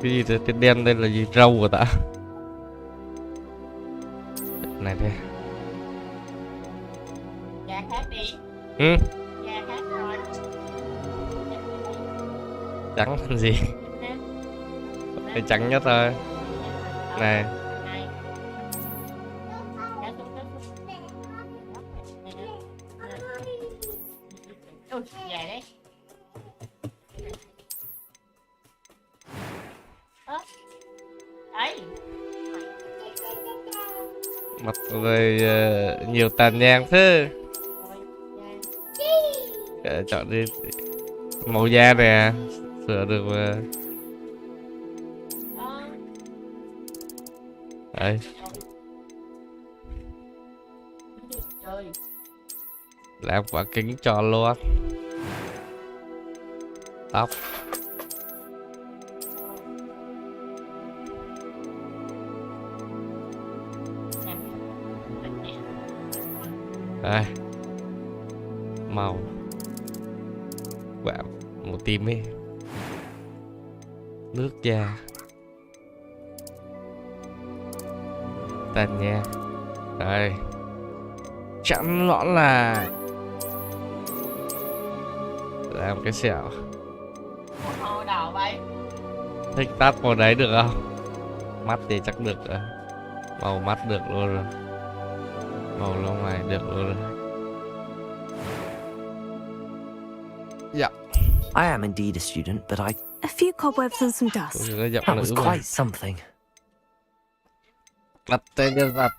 Cái gì thế? Cái đen đây là gì? Râu của ta. Này thế. Dạ khác đi. Ừ. Dạ khác rồi. Trắng làm gì? Cái trắng nhất thôi. Này. Ui, về đấy. Đấy. Mặt rồi nhiều tàn nhang thế. Chọn đi màu da nè, sửa được mà. Đấy. Chơi. Làm quả kính tròn luôn. Tóc. Đây. Màu quả màu tím ấy. Nước da. Tàn nha. Đây. Chắn nõn là làm cái sẹo. Hồ đỏ vậy. Thích tắt màu đấy được không? Mắt thì chắc được rồi. Màu mắt được luôn rồi. Màu lông mày được luôn rồi. Dạ. I am indeed a student, but A few cobwebs and some dust. that was quite something. Đặt tên nhân vật.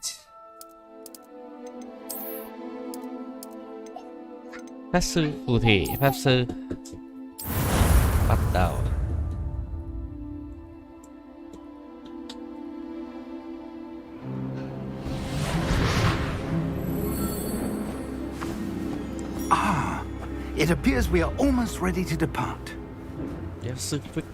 Pháp sư phù thủy, pháp sư. Bắt đầu. It appears we are almost ready to depart. Giáo sư quick.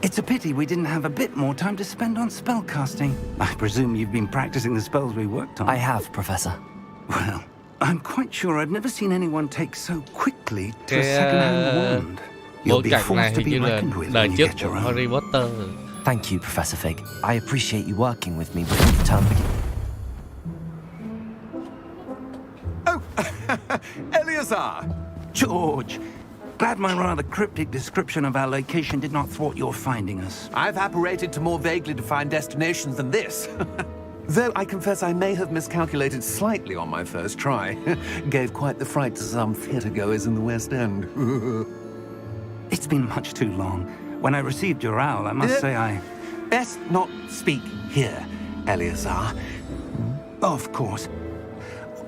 It's a pity we didn't have a bit more time to spend on spellcasting. I presume you've been practicing the spells we worked on. I have, Professor. Well, I'm quite sure I've never seen anyone take so quickly to a second-hand wand. You'll Bối be cảnh forced này to hình be như là reckoned with đời when you trước get của your own. Harry Potter. Thank you, Professor Fig. I appreciate you working with me before the term begins. Oh, Eleazar! George, glad my rather cryptic description of our location did not thwart your finding us. I've apparated to more vaguely defined destinations than this. Though I confess I may have miscalculated slightly on my first try. Gave quite the fright to some theatre-goers in the West End. It's been much too long. When I received your owl, I must say I... Best not speak here, Eleazar. Of course.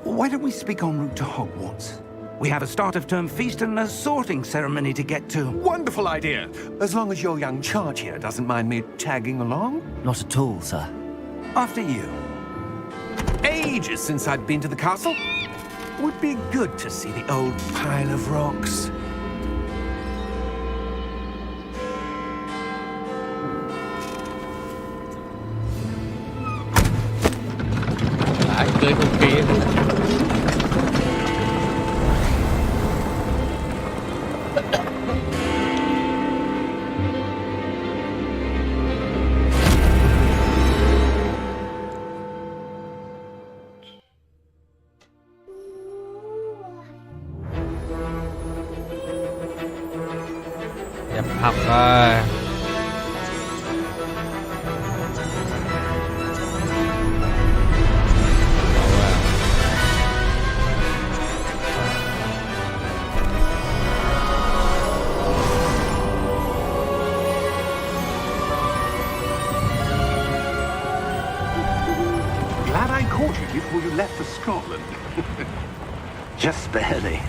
Why don't we speak en route to Hogwarts? We have a start-of-term feast and a sorting ceremony to get to. Wonderful idea! As long as your young charge here doesn't mind me tagging along. Not at all, sir. After you. Ages since I'd been to the castle. Would be good to see the old pile of rocks. Đã cưới không khí. Nhập học rồi. Glad I caught you before you left for Scotland. Just barely.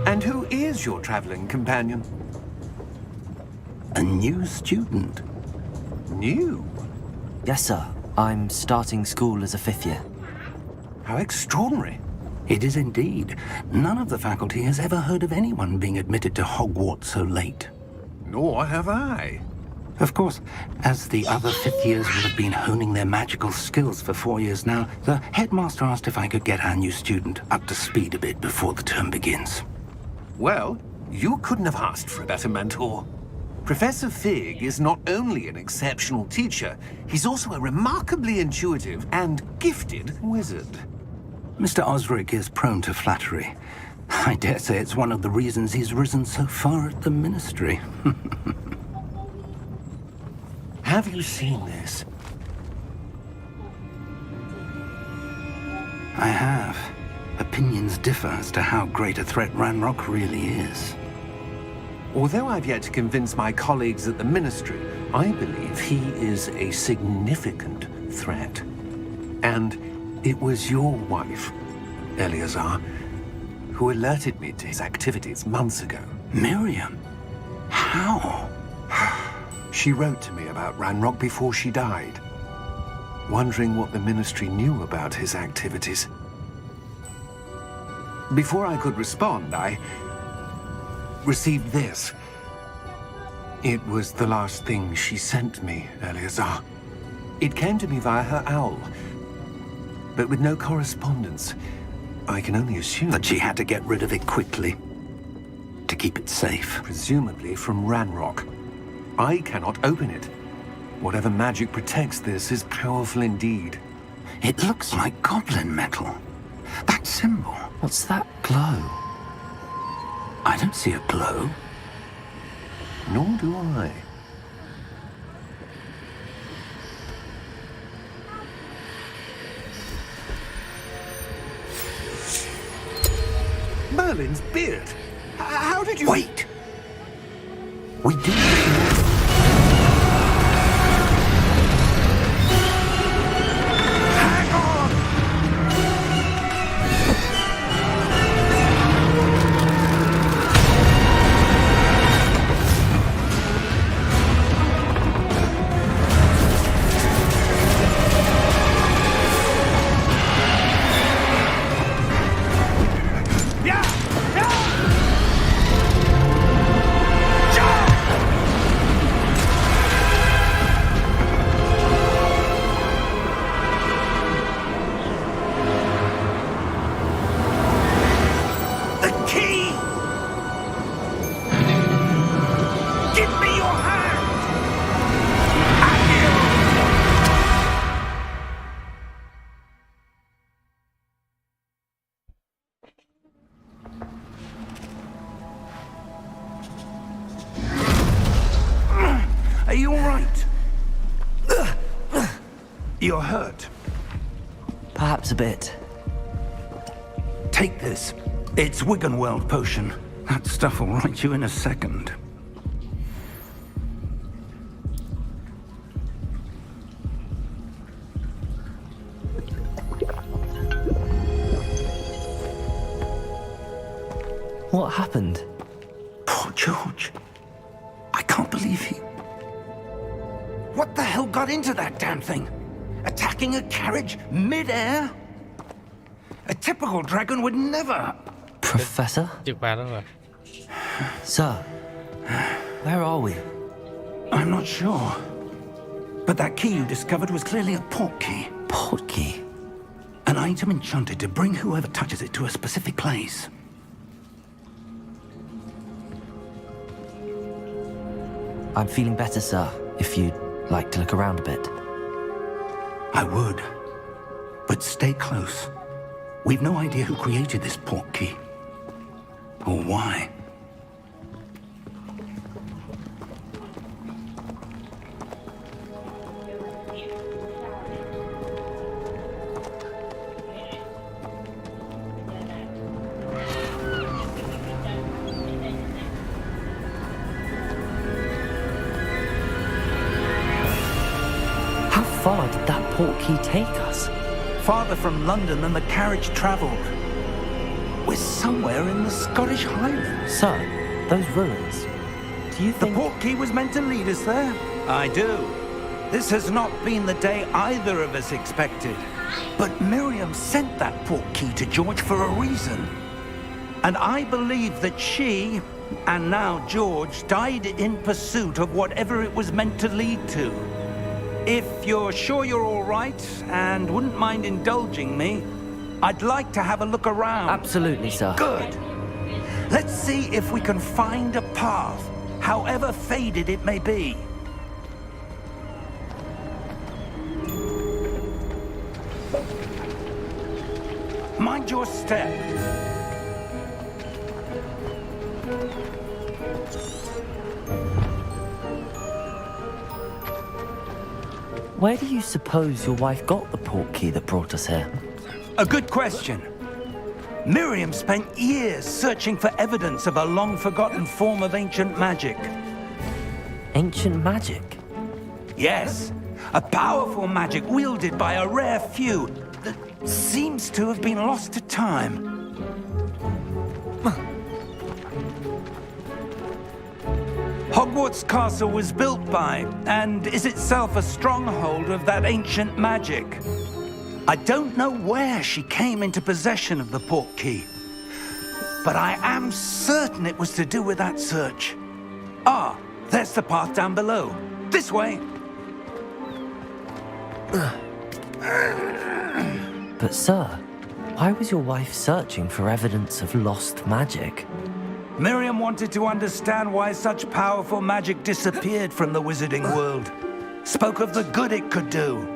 And who is your traveling companion? A new student. New? Yes, sir. I'm starting school as a fifth year. How extraordinary. It is indeed. None of the faculty has ever heard of anyone being admitted to Hogwarts so late. Nor have I. Of course, as the other fifth years will have been honing their magical skills for 4 years now, the headmaster asked if I could get our new student up to speed a bit before the term begins. Well, you couldn't have asked for a better mentor. Professor Fig is not only an exceptional teacher, he's also a remarkably intuitive and gifted wizard. Mr. Osric is prone to flattery. I dare say it's one of the reasons he's risen so far at the Ministry. Have you seen this? I have. Opinions differ as to how great a threat Ranrock really is. Although I've yet to convince my colleagues at the Ministry, I believe he is a significant threat. And it was your wife, Eleazar, who alerted me to his activities months ago. Miriam? How? She wrote to me about Ranrock before she died, wondering what the Ministry knew about his activities. Before I could respond, I received this. It was the last thing she sent me, Eleazar. It came to me via her owl, but with no correspondence. I can only assume That she had to get rid of it quickly, to keep it safe. presumably from Ranrock. I cannot open it. Whatever magic protects this is powerful indeed. It looks like goblin metal. That symbol. What's that glow? I don't see a glow. Nor do I. Merlin's beard. How did you... Wait! We do. Hang on! Yeah! Yeah! The key! Give me your hand! Are you all right? You're hurt. Perhaps a bit. Take this. It's Wiggenweld potion. That stuff will right you in a second. What happened? Poor George. I can't believe he... What the hell got into that damn thing? Attacking a carriage mid-air? A typical dragon would never... Professor? Chìa khóa đâu rồi? Sir? Where are we? I'm not sure. But that key you discovered was clearly a port key. Port key? An item enchanted to bring whoever touches it to a specific place. I'm feeling better, sir. If you'd like to look around a bit. I would. But stay close. We've no idea who created this port key. Or why. How far did that port key take us? Farther from London than the carriage travelled. We're somewhere in the Scottish Highlands. Sir, those ruins. Do you The think... port key was meant to lead us there? I do. This has not been the day either of us expected. But Miriam sent that port key to George for a reason. And I believe that she, and now George, died in pursuit of whatever it was meant to lead to. If you're sure you're all right and wouldn't mind indulging me, I'd like to have a look around. Absolutely, sir. Good. Let's see if we can find a path however faded it may be. Mind your step. Where do you suppose your wife got the portkey that brought us here? A good question. Miriam spent years searching for evidence of a long-forgotten form of ancient magic. Ancient magic? Yes, a powerful magic wielded by a rare few that seems to have been lost to time. Hogwarts Castle was built by, and is itself a stronghold of that ancient magic. I don't know where she came into possession of the portkey, but I am certain it was to do with that search. Ah, there's the path down below. This way. But sir, why was your wife searching for evidence of lost magic? Miriam wanted to understand why such powerful magic disappeared from the wizarding world. Spoke of the good it could do.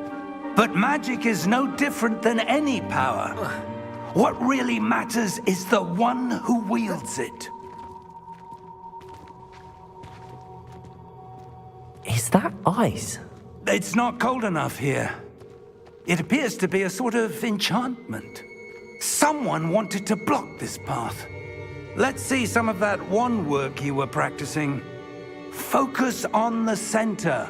But magic is no different than any power. What really matters is the one who wields it. Is that ice? It's not cold enough here. It appears to be a sort of enchantment. Someone wanted to block this path. Let's see some of that wand work you were practicing. Focus on the center.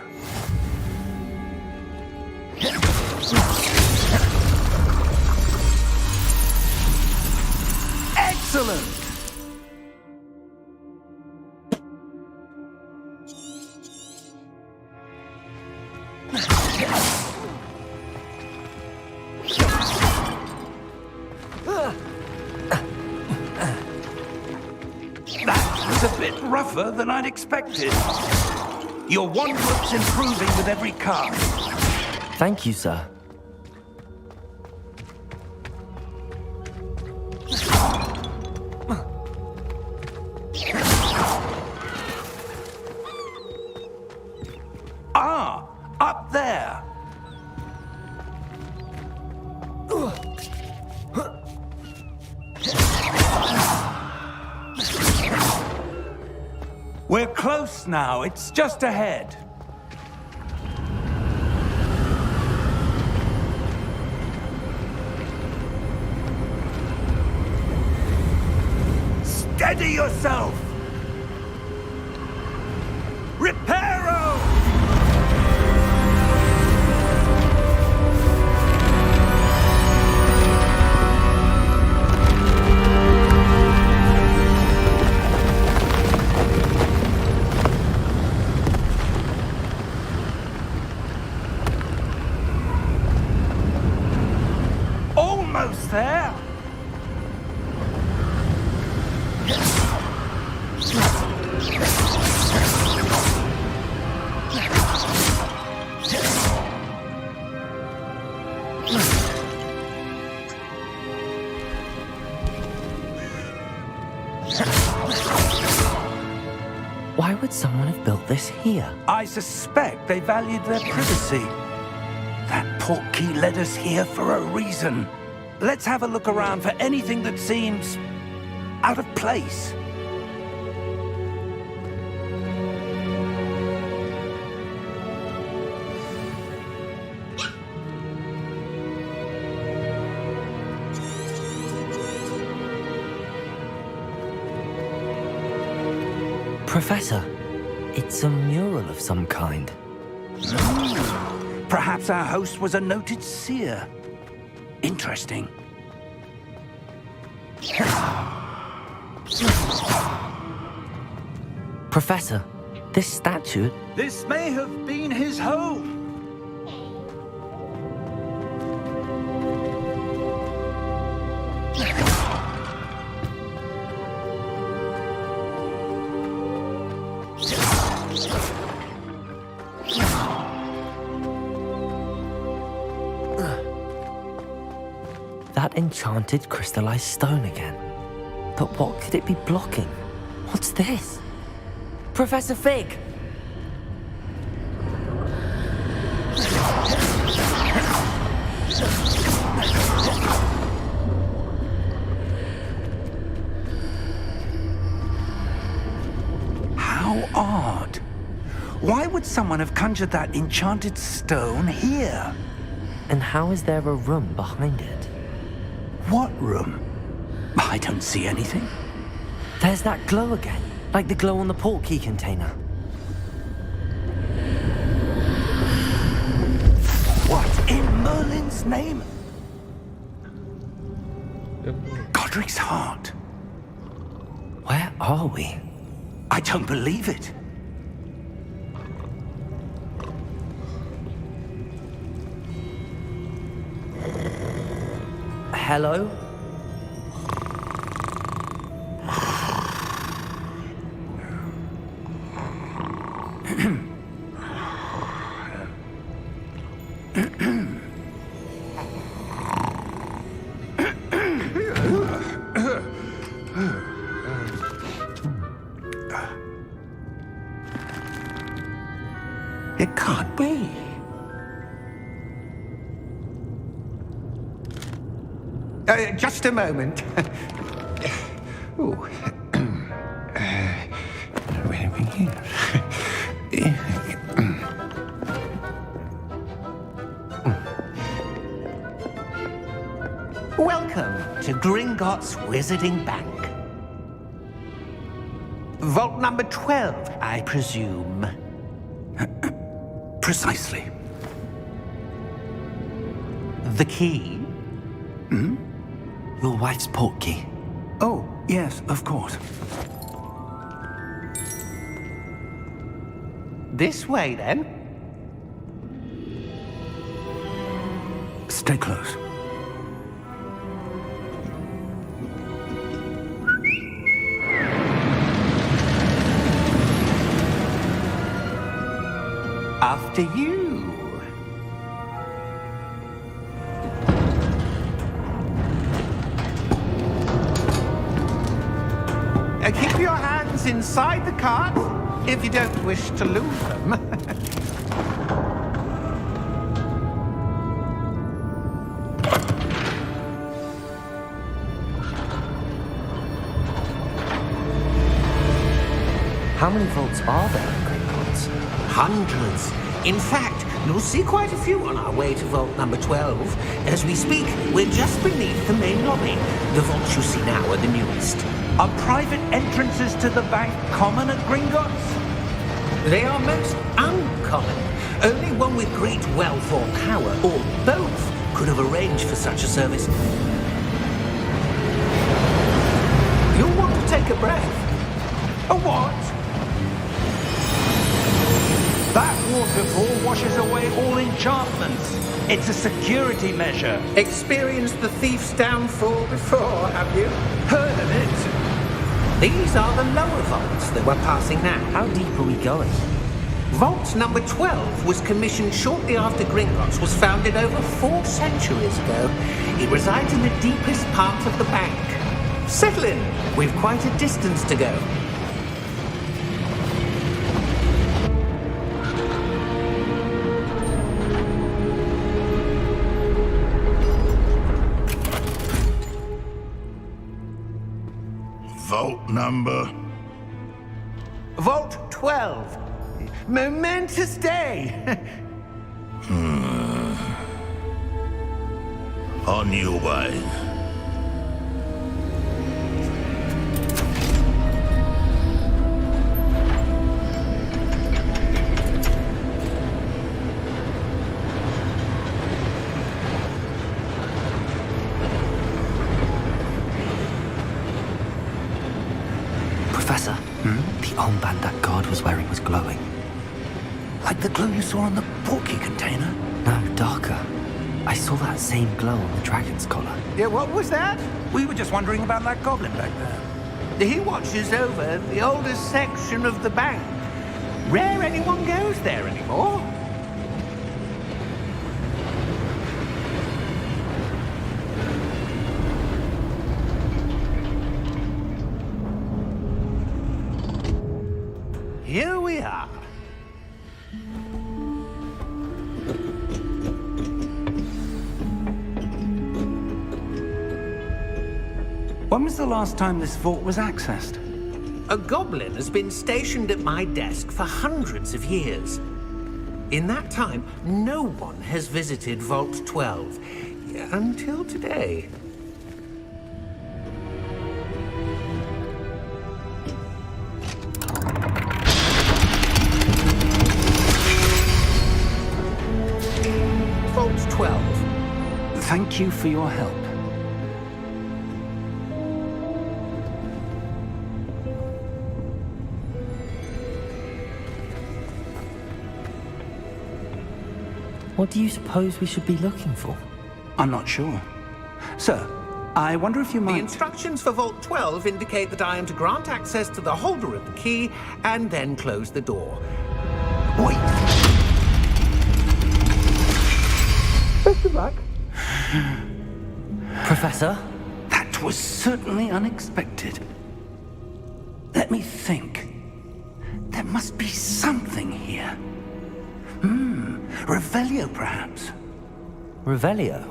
Excellent! That was a bit rougher than I'd expected. Your wand work's improving with every cast. Thank you, sir. Ah, up there. We're close now. It's just ahead. Steady yourself! Reparo! Almost there! Why would someone have built this here? I suspect they valued their privacy. That portkey led us here for a reason. Let's have a look around for anything that seems out of place. Professor, it's a mural of some kind. Perhaps our host was a noted seer. Interesting. Professor, this statue... This may have been his home. That enchanted crystallized stone again. But what could it be blocking? What's this? Professor Fig! How odd. Why would someone have conjured that enchanted stone here? And how is there a room behind it? What room? I don't see anything. There's that glow again, like the glow on the portkey container. What in Merlin's name? Godric's heart. Where are we? I don't believe it. Hello? It can't be. Just a moment. Ooh. Where are we here? Welcome to Gringotts Wizarding Bank. Vault number 12, I presume. Precisely. The key? Your wife's portkey. Oh, yes, of course. This way, then. Stay close. After you. Keep your hands inside the cart if you don't wish to lose them. How many vaults are there in Gringotts? Hundreds. In fact, you'll see quite a few on our way to vault number 12. As we speak, we're just beneath the main lobby. The vaults you see now are the newest. Are private entrances to the bank common at Gringotts? They are most uncommon. Only one with great wealth or power, or both, could have arranged for such a service. You'll want to take a breath. A what? That waterfall washes away all enchantments. It's a security measure. Experienced the thief's downfall before, have you? Heard of it? These are the lower vaults that we're passing now. How deep are we going? Vault number 12 was commissioned shortly after Gringotts was founded over 4 centuries ago. It resides in the deepest part of the bank. Settle in. We've quite a distance to go. Vault number? Vault 12. Momentous day. On your way. Professor, the armband that guard was wearing was glowing. Like the glow you saw on the portkey container? No, darker. I saw that same glow on the dragon's collar. Yeah, what was that? We were just wondering about that goblin back there. He watches over the oldest section of the bank. Rare anyone goes there anymore. When was the last time this vault was accessed? A goblin has been stationed at my desk for hundreds of years. In that time, no one has visited Vault 12 until today. Vault 12. Thank you for your help. What do you suppose we should be looking for? I'm not sure. Sir, I wonder if you The might... instructions for Vault 12 indicate that I am to grant access to the holder of the key and then close the door. Wait! Best of luck. Professor? That was certainly unexpected. Let me think. There must be something here. Revelio, perhaps? Revelio?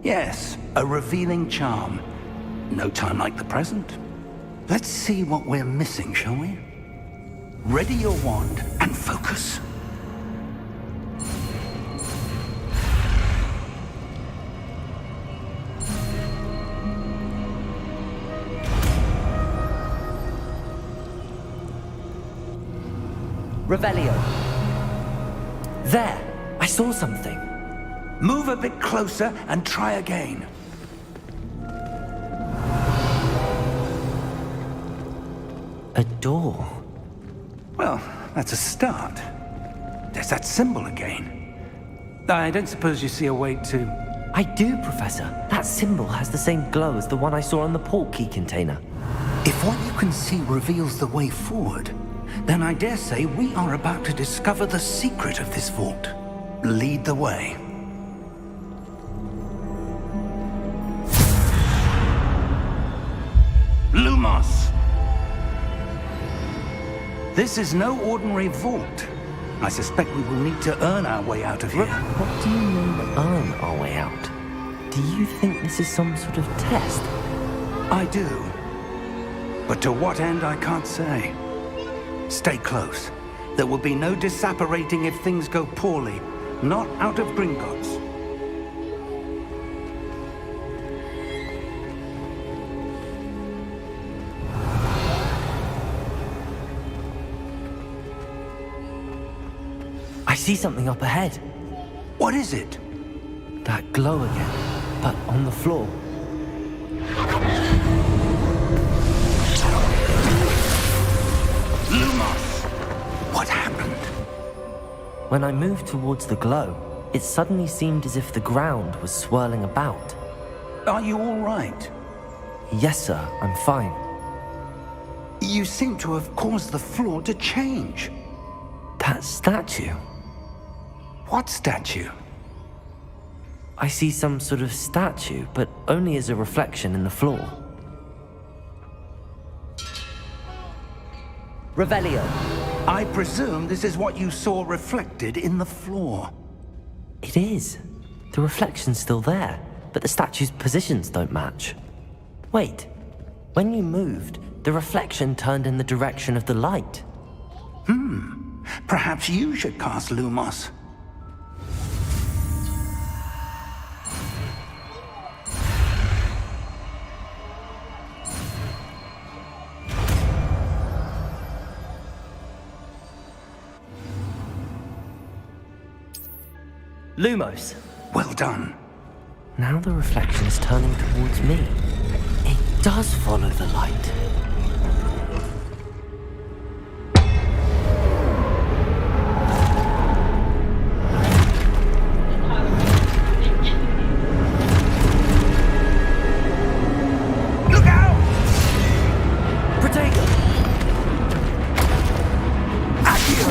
Yes, a revealing charm. No time like the present. Let's see what we're missing, shall we? Ready your wand and focus. Revelio. There! I saw something. Move a bit closer and try again. A door. Well, that's a start. There's that symbol again. I don't suppose you see a way to... I do, Professor. That symbol has the same glow as the one I saw on the port key container. If what you can see reveals the way forward, then I dare say we are about to discover the secret of this vault. Lead the way. Lumos! This is no ordinary vault. I suspect we will need to earn our way out of here. What do you mean, earn our way out? Do you think this is some sort of test? I do. But to what end, I can't say. Stay close. There will be no disapparating if things go poorly. Not out of Gringotts. I see something up ahead. What is it? That glow again, but on the floor. Lumos! What happened? When I moved towards the glow, it suddenly seemed as if the ground was swirling about. Are you all right? Yes, sir, I'm fine. You seem to have caused the floor to change. That statue. What statue? I see some sort of statue, but only as a reflection in the floor. Revelio. I presume this is what you saw reflected in the floor. It is. The reflection's still there, but the statue's positions don't match. Wait. When you moved, the reflection turned in the direction of the light. Perhaps you should cast Lumos. Lumos. Well done. Now the reflection's turning towards me. It does follow the light. Look out! Protego! Accio!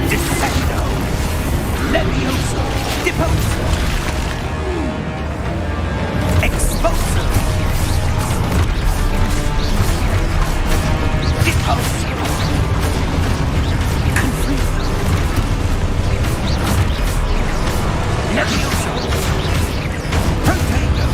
Descendo! Levioso! Deposo! Exposo! Deposo! Confuso! Levioso! Protego!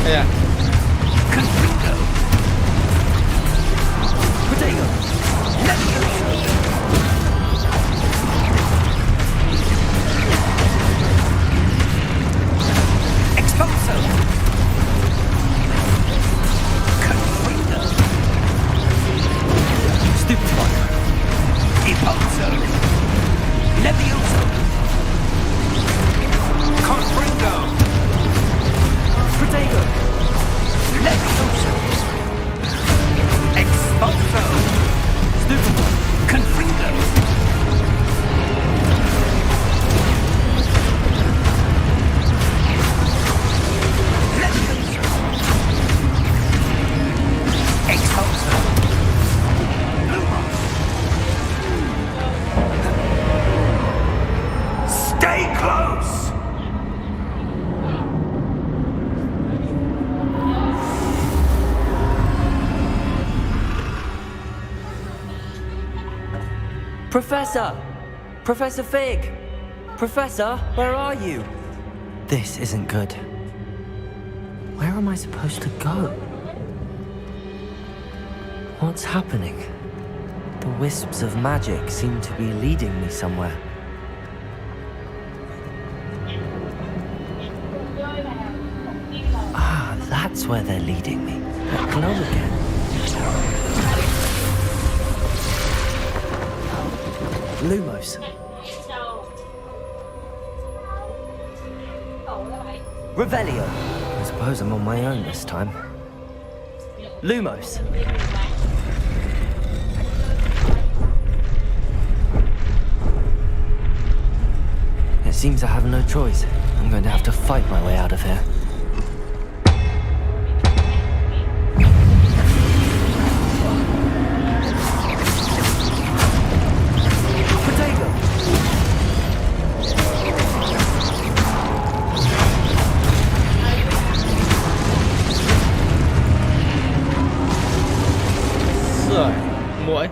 Yeah. Confringo. Protego. Expulso. Confringo. Stupefier. Impulso. Levioso. Confringo. Protego. Levioso. Expulso. Stupefier. Confringo. Levioso. Expulso. Lumos. Stay close! Professor! Professor Fig! Professor, where are you? This isn't good. Where am I supposed to go? What's happening? The wisps of magic seem to be leading me somewhere. Ah, that's where they're leading me. That glow again. Lumos. Revelio. I suppose I'm on my own this time. Lumos. It seems I have no choice. I'm going to have to fight my way out of here. Rồi, muỗi.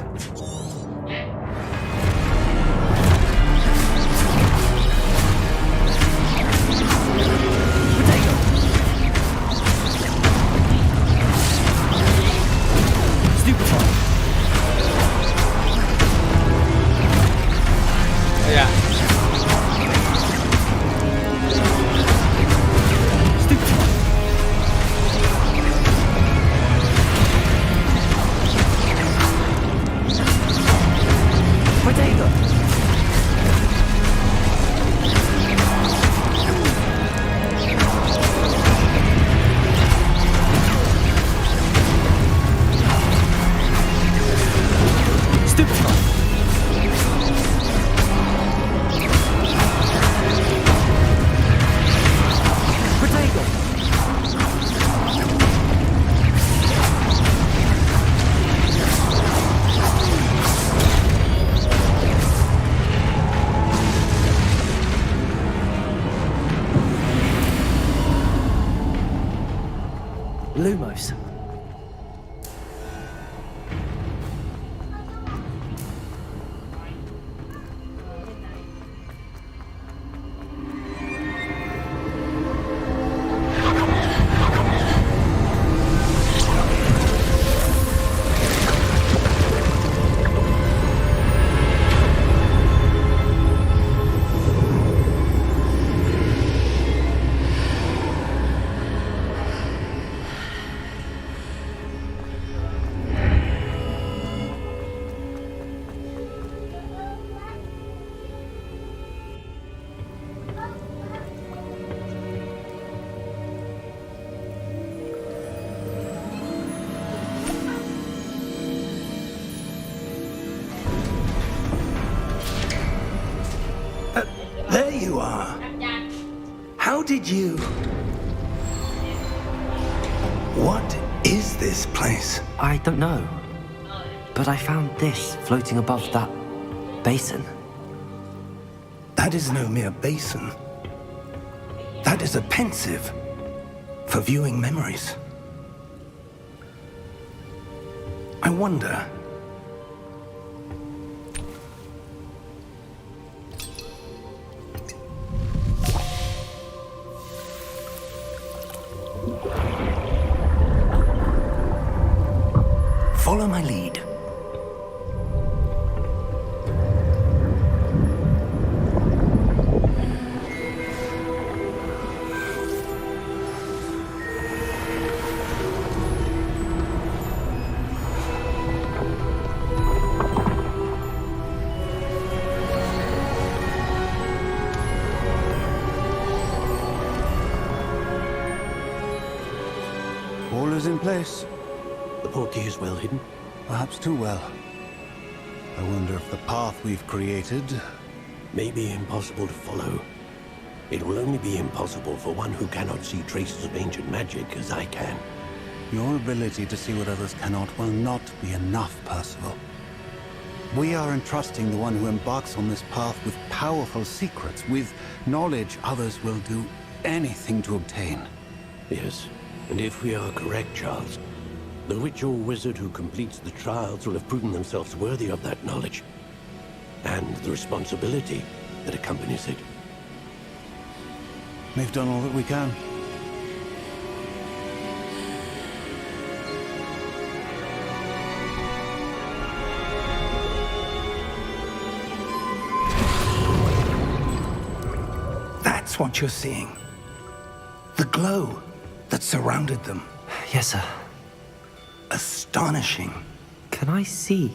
Yeah. Lumos. There you are. How did you... What is this place? I don't know. But I found this floating above that basin. That is no mere basin. That is a pensive for viewing memories. I wonder... Follow my lead. All is in place. The portkey is well hidden. Perhaps too well. I wonder if the path we've created... May be impossible to follow. It will only be impossible for one who cannot see traces of ancient magic as I can. Your ability to see what others cannot will not be enough, Percival. We are entrusting the one who embarks on this path with powerful secrets, with knowledge others will do anything to obtain. Yes, and if we are correct, Charles, the witch or wizard who completes the trials will have proven themselves worthy of that knowledge, and the responsibility that accompanies it. We've done all that we can. That's what you're seeing. The glow that surrounded them. Yes, sir. Astonishing. Can I see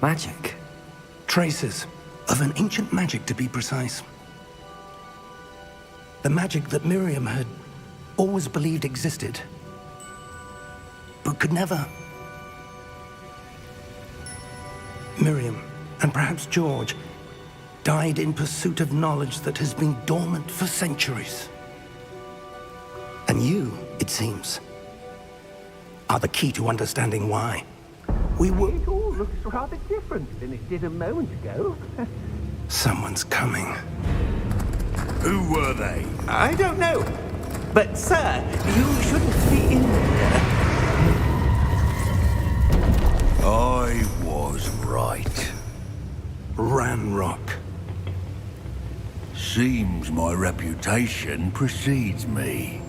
magic? Traces of an ancient magic, to be precise. The magic that Miriam had always believed existed, but could never. Miriam, and perhaps George, died in pursuit of knowledge that has been dormant for centuries. And you, it seems, are the key to understanding why. It all looks rather different than it did a moment ago. Someone's coming. Who were they? I don't know. But, sir, you shouldn't be in here. I was right. Ranrock. Seems my reputation precedes me.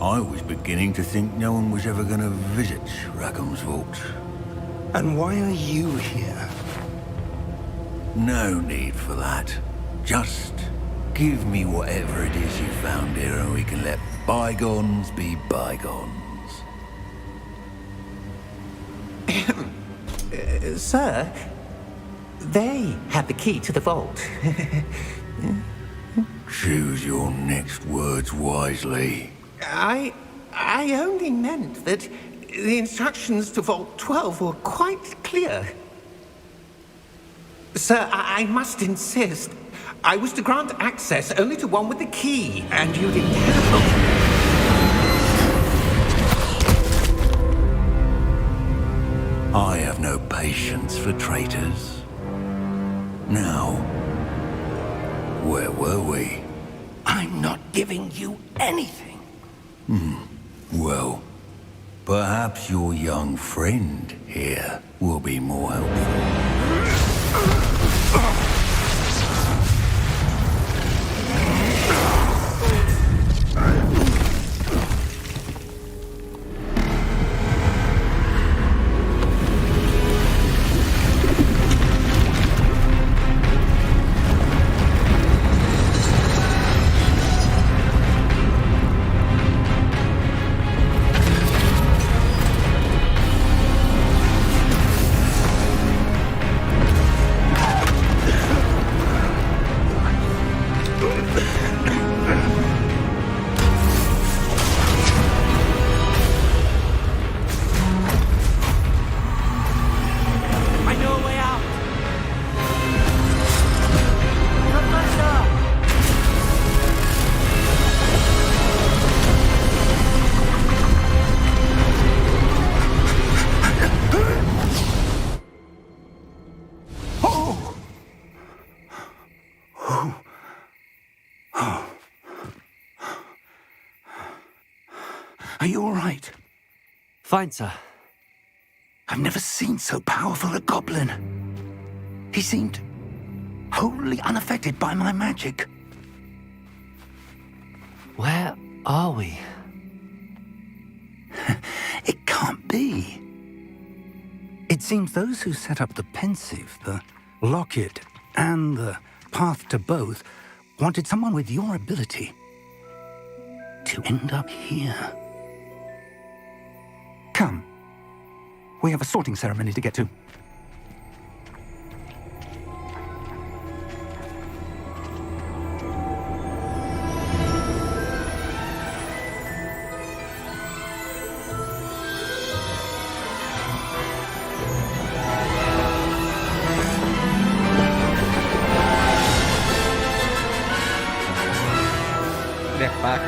I was beginning to think no one was ever going to visit Rackham's vault. And why are you here? No need for that. Just give me whatever it is you found here and we can let bygones be bygones. Sir, they have the key to the vault. Choose your next words wisely. I only meant that the instructions to Vault 12 were quite clear. Sir, I must insist. I was to grant access only to one with the key, and you didn't have. I have no patience for traitors. Now, where were we? I'm not giving you anything. Well, perhaps your young friend here will be more helpful. Are you all right? Fine, sir. I've never seen so powerful a goblin. He seemed wholly unaffected by my magic. Where are we? It can't be. seems those who set up the pensive, the locket, and the path to both wanted someone with your ability to end up here. Come. We have a sorting ceremony to get to. Đẹp bác.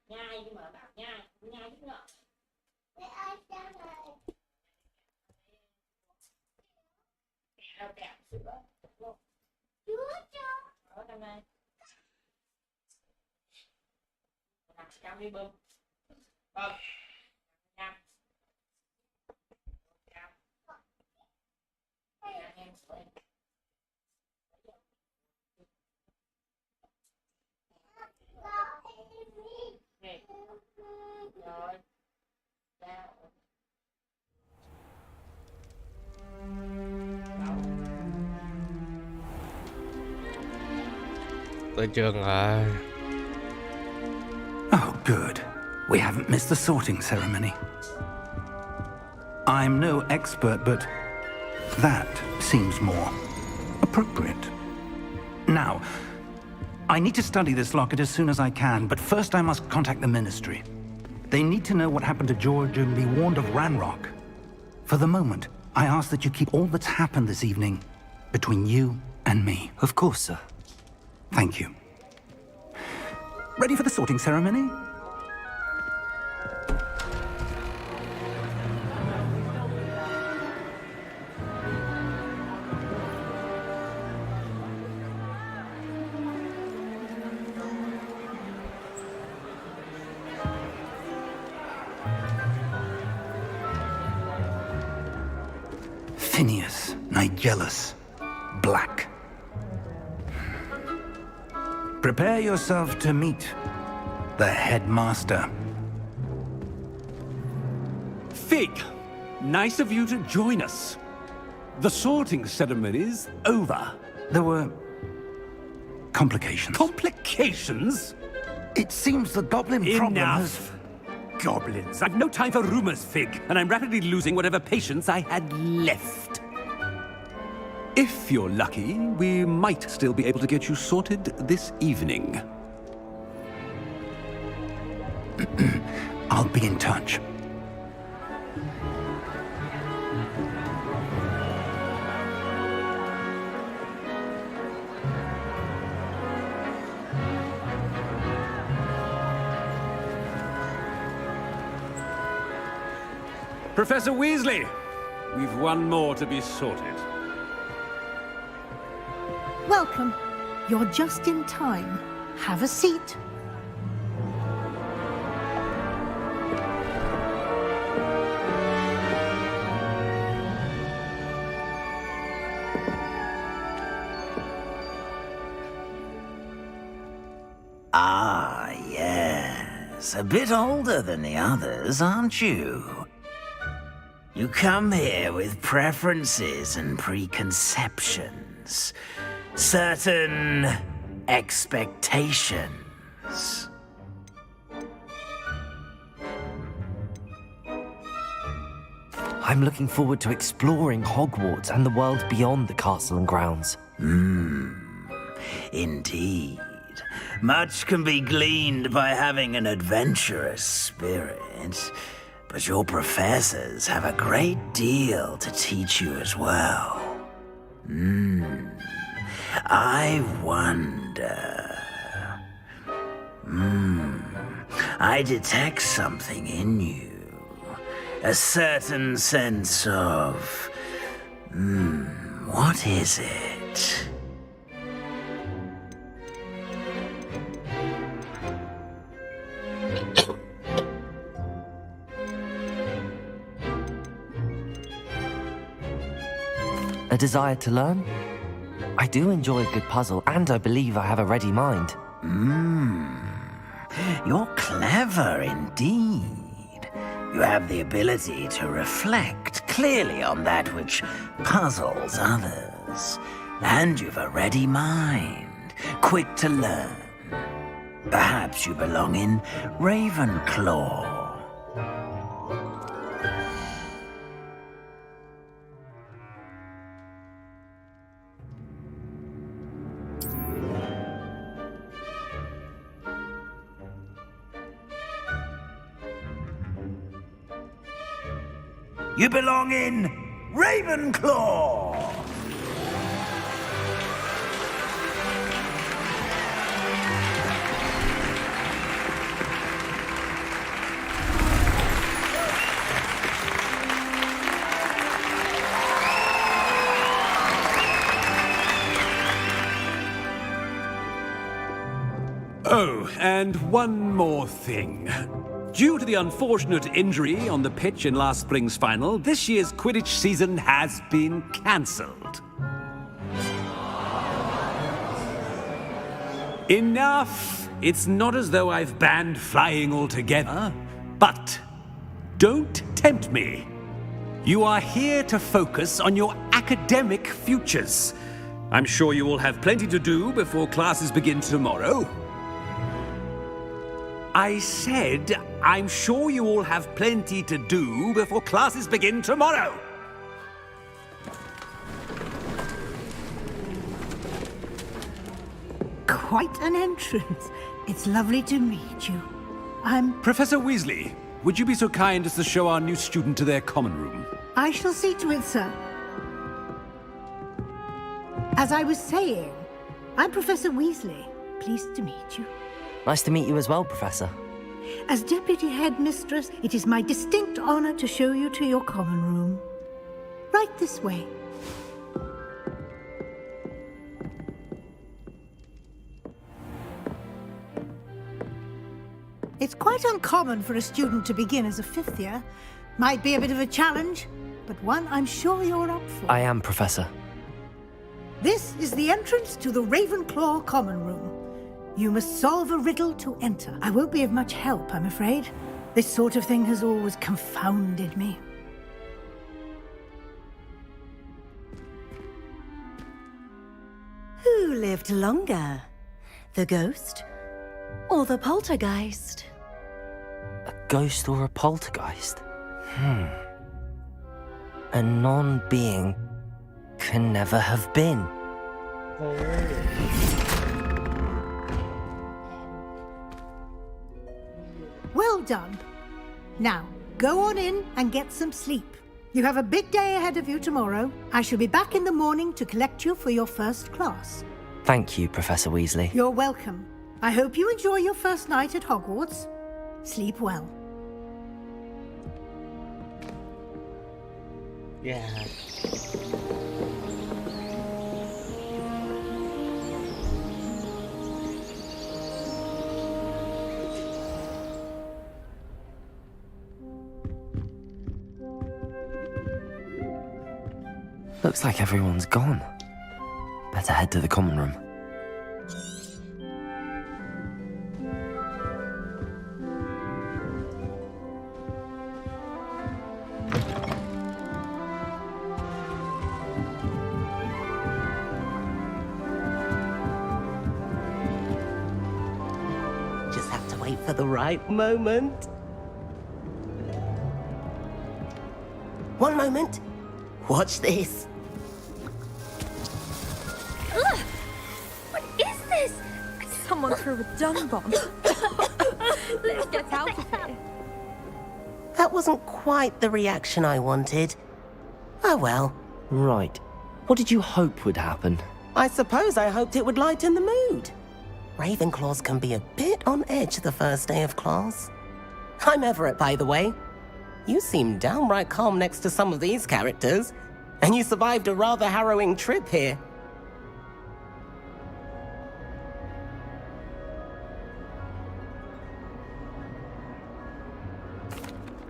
Nhai nhưng mà bảo nhai chứ nữa. Kẹo kẹo sữa. Ở đây này. Làm cam đi bơm. Bơm. Cam. Cam. Em sữa. Rồi. Tới trường rồi. Oh, good. We haven't missed the sorting ceremony. I'm no expert, but that seems more appropriate. Now, I need to study this locket as soon as I can, but first I must contact the Ministry. They need to know what happened to George and be warned of Ranrock. For the moment, I ask that you keep all that's happened this evening between you and me. Of course, sir. Thank you. Ready for the sorting ceremony? Phineas, Nigellus, Black. Prepare yourself to meet the headmaster. Fig, nice of you to join us. The sorting ceremony's over. There were complications. Complications? It seems the goblin problem has... Enough! Goblins. I've no time for rumors, Fig, and I'm rapidly losing whatever patience I had left. If you're lucky, we might still be able to get you sorted this evening. I'll be in touch. Professor Weasley, we've one more to be sorted. Welcome. You're just in time. Have a seat. Ah, yes. A bit older than the others, aren't you? You come here with preferences and preconceptions. Certain expectations. I'm looking forward to exploring Hogwarts and the world beyond the castle and grounds. Indeed. Much can be gleaned by having an adventurous spirit. but your professors have a great deal to teach you as well. I wonder... I detect something in you. A certain sense of... what is it? A desire to learn? I do enjoy a good puzzle, and I believe I have a ready mind. You're clever indeed. You have the ability to reflect clearly on that which puzzles others. And you've a ready mind, quick to learn. Perhaps you belong in Ravenclaw. You belong in Ravenclaw! Oh, and one more thing. Due to the unfortunate injury on the pitch in last spring's final, this year's Quidditch season has been cancelled. Enough! It's not as though I've banned flying altogether, but don't tempt me. You are here to focus on your academic futures. I'm sure you will have plenty to do before classes begin tomorrow. I said, I'm sure you all have plenty to do before classes begin tomorrow. Quite an entrance. It's lovely to meet you. I'm... Professor Weasley, would you be so kind as to show our new student to their common room? I shall see to it, sir. As I was saying, I'm Professor Weasley. Pleased to meet you. Nice to meet you as well, Professor. As Deputy Headmistress, it is my distinct honor to show you to your common room. Right this way. It's quite uncommon for a student to begin as a fifth year. Might be a bit of a challenge, but one I'm sure you're up for. I am, Professor. This is the entrance to the Ravenclaw common room. You must solve a riddle to enter. I won't be of much help, I'm afraid. This sort of thing has always confounded me. Who lived longer? The ghost or the poltergeist? A ghost or a poltergeist? A non-being can never have been. Well done. Now, go on in and get some sleep. You have a big day ahead of you tomorrow. I shall be back in the morning to collect you for your first class. Thank you, Professor Weasley. You're welcome. I hope you enjoy your first night at Hogwarts. Sleep well. Yeah. Looks like everyone's gone. Better head to the common room. Just have to wait for the right moment. One moment. Watch this. Ugh! What is this? Someone threw a dung bomb. Let's get out of here. That wasn't quite the reaction I wanted. Oh well. Right. What did you hope would happen? I suppose I hoped it would lighten the mood. Ravenclaws can be a bit on edge the first day of class. I'm Everett, by the way. You seem downright calm next to some of these characters, and you survived a rather harrowing trip here.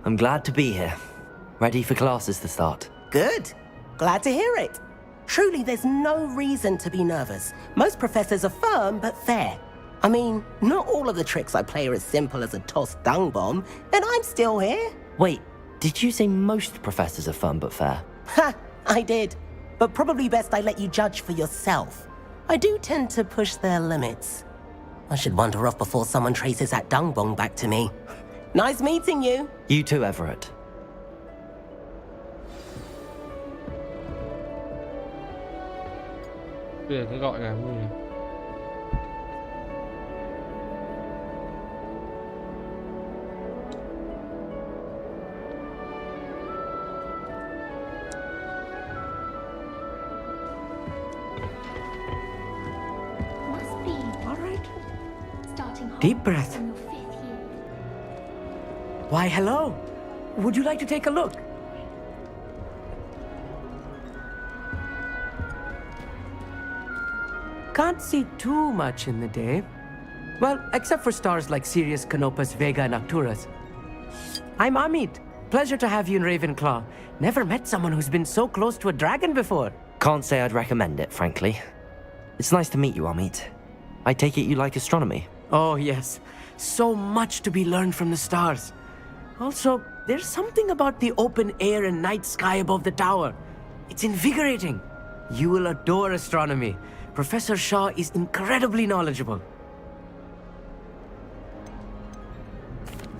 I'm glad to be here. Ready for classes to start. Good. Glad to hear it. Truly, there's no reason to be nervous. Most professors are firm but fair. I mean, not all of the tricks I play are as simple as a tossed dung bomb, and I'm still here. Wait, did you say most professors are fun but fair? Ha! I did. But probably best I let you judge for yourself. I do tend to push their limits. I should wander off before someone traces that dung bomb back to me. Nice meeting you. You too, Everett. Nó gọi là cái gì? Must be. All right. Starting Deep breath. from your 5th year. Why, hello. Would you like to take a look? Can't see too much in the day. Well, except for stars like Sirius, Canopus, Vega, and Arcturus. I'm Amit. Pleasure to have you in Ravenclaw. Never met someone who's been so close to a dragon before. Can't say I'd recommend it, frankly. It's nice to meet you, Amit. I take it you like astronomy? Oh, yes. So much to be learned from the stars. Also, there's something about the open air and night sky above the tower. It's invigorating. You will adore astronomy. Professor Shaw is incredibly knowledgeable.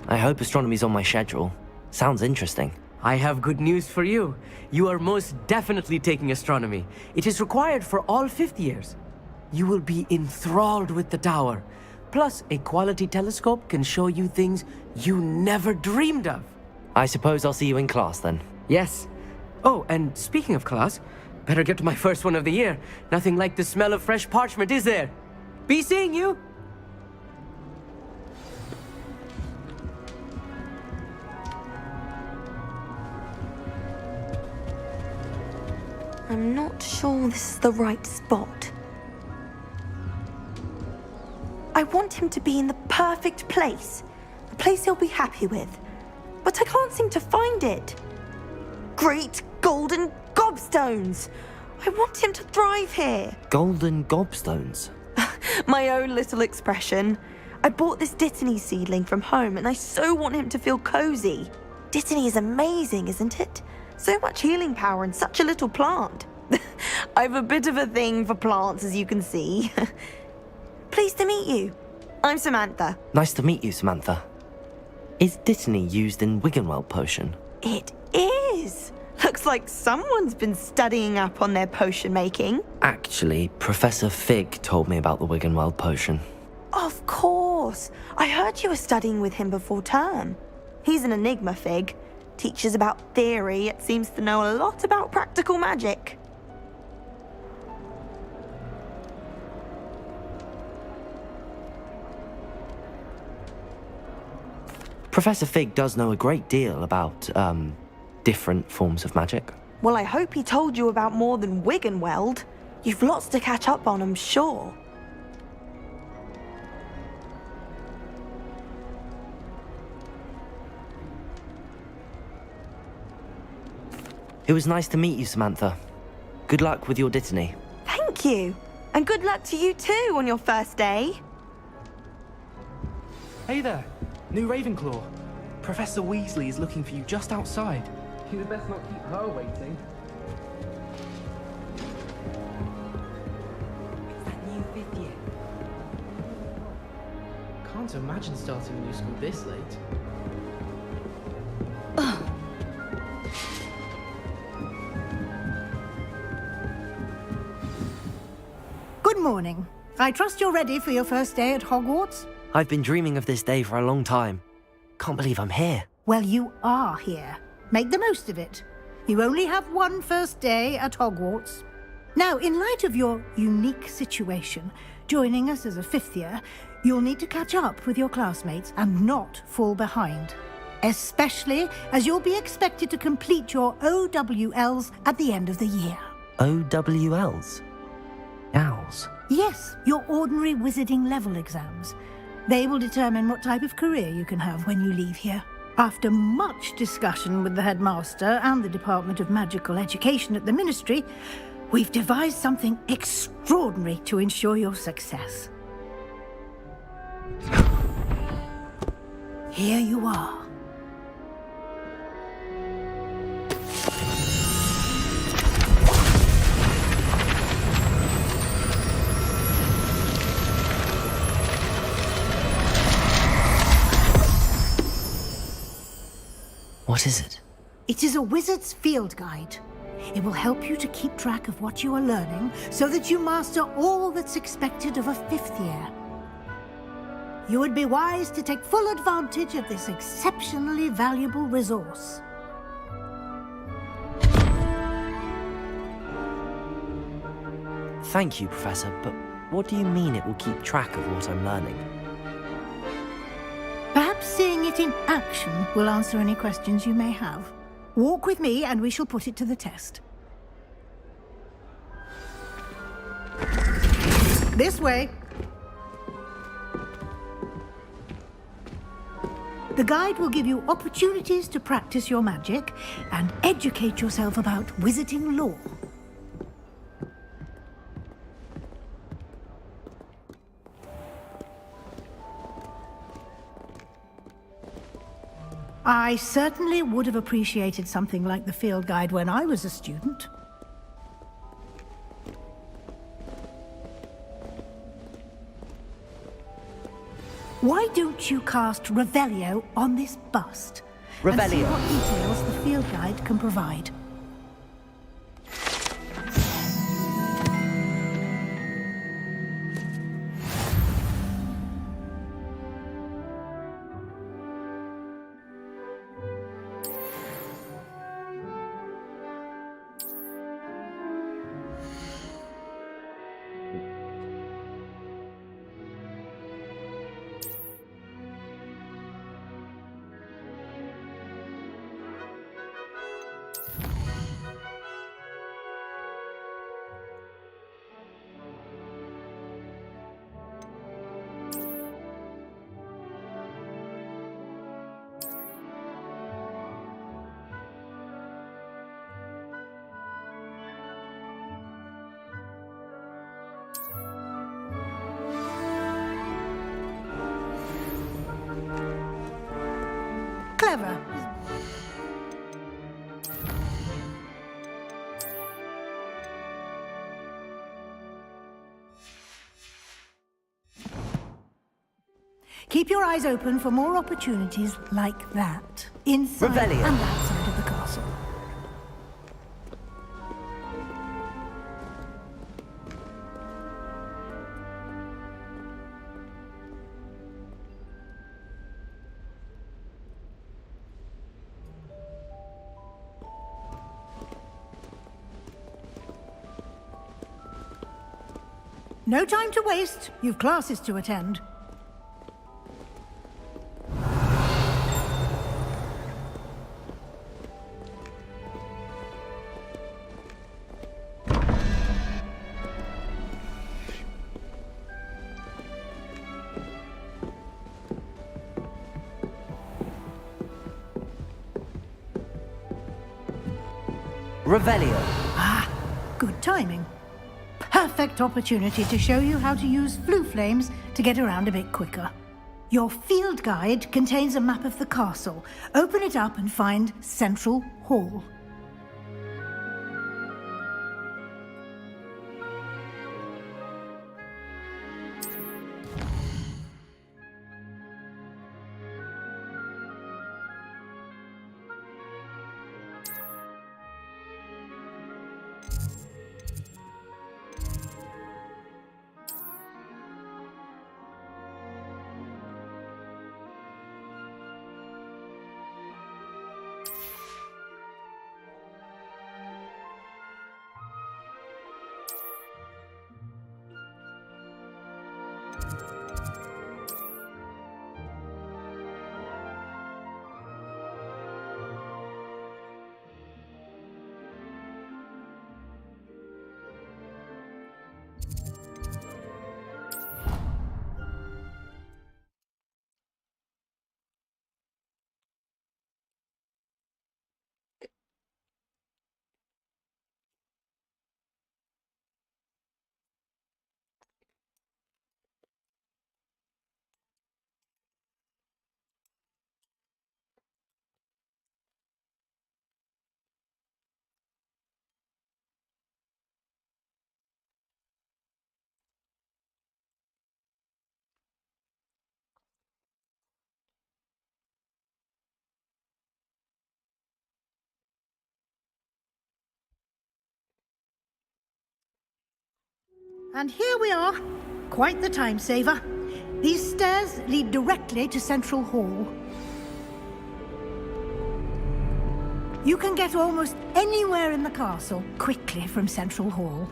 I hope astronomy's on my schedule. Sounds interesting. I have good news for you. You are most definitely taking astronomy. It is required for all 5th years. You will be enthralled with the tower. Plus, a quality telescope can show you things you never dreamed of. I suppose I'll see you in class then. Yes. Oh, and speaking of class, better get to my first one of the year. Nothing like the smell of fresh parchment, is there? Be seeing you! I'm not sure this is the right spot. I want him to be in the perfect place. A place he'll be happy with. But I can't seem to find it. Great golden gobstones! I want him to thrive here. Golden gobstones? My own little expression. I bought this Dittany seedling from home and I so want him to feel cozy. Dittany is amazing, isn't it? So much healing power in such a little plant. I've a bit of a thing for plants, as you can see. Pleased to meet you. I'm Samantha. Nice to meet you, Samantha. Is Dittany used in Wiggenweld potion? It is. Looks like someone's been studying up on their potion making. Actually, Professor Fig told me about the Wiggenweld potion. Of course. I heard you were studying with him before term. He's an enigma, Fig. Teaches about theory, yet seems to know a lot about practical magic. Professor Fig does know a great deal about, different forms of magic. Well, I hope he told you about more than Wiggenweld. You've lots to catch up on, I'm sure. It was nice to meet you, Samantha. Good luck with your Dittany. Thank you. And good luck to you too on your first day. Hey there, new Ravenclaw. Professor Weasley is looking for you just outside. You'd best not keep her waiting. It's that new 5th year. Can't imagine starting a new school this late. Good morning. I trust you're ready for your first day at Hogwarts? I've been dreaming of this day for a long time. Can't believe I'm here. Well, you are here. Make the most of it. You only have one first day at Hogwarts. Now, in light of your unique situation, joining us as a fifth year, you'll need to catch up with your classmates and not fall behind. Especially as you'll be expected to complete your OWLs at the end of the year. OWLs? Owls? Yes, your ordinary wizarding level exams. They will determine what type of career you can have when you leave here. After much discussion with the headmaster and the Department of Magical Education at the Ministry, we've devised something extraordinary to ensure your success. Here you are. What is it? It is a wizard's field guide. It will help you to keep track of what you are learning so that you master all that's expected of a fifth year. You would be wise to take full advantage of this exceptionally valuable resource. Thank you, Professor, but what do you mean it will keep track of what I'm learning? Perhaps seeing it in action will answer any questions you may have. Walk with me and we shall put it to the test. This way. The guide will give you opportunities to practice your magic and educate yourself about wizarding lore. I certainly would have appreciated something like the field guide when I was a student. Why don't you cast Revelio on this bust? And see Revelio. what details the field guide can provide. Clever. Keep your eyes open for more opportunities like that, inside Revelio. and outside of the castle. No time to waste. You've classes to attend. Revelio. Ah, good timing. Perfect opportunity to show you how to use flue flames to get around a bit quicker. Your field guide contains a map of the castle. Open it up and find Central Hall. And here we are. Quite the time saver. These stairs lead directly to Central Hall. You can get almost anywhere in the castle quickly from Central Hall.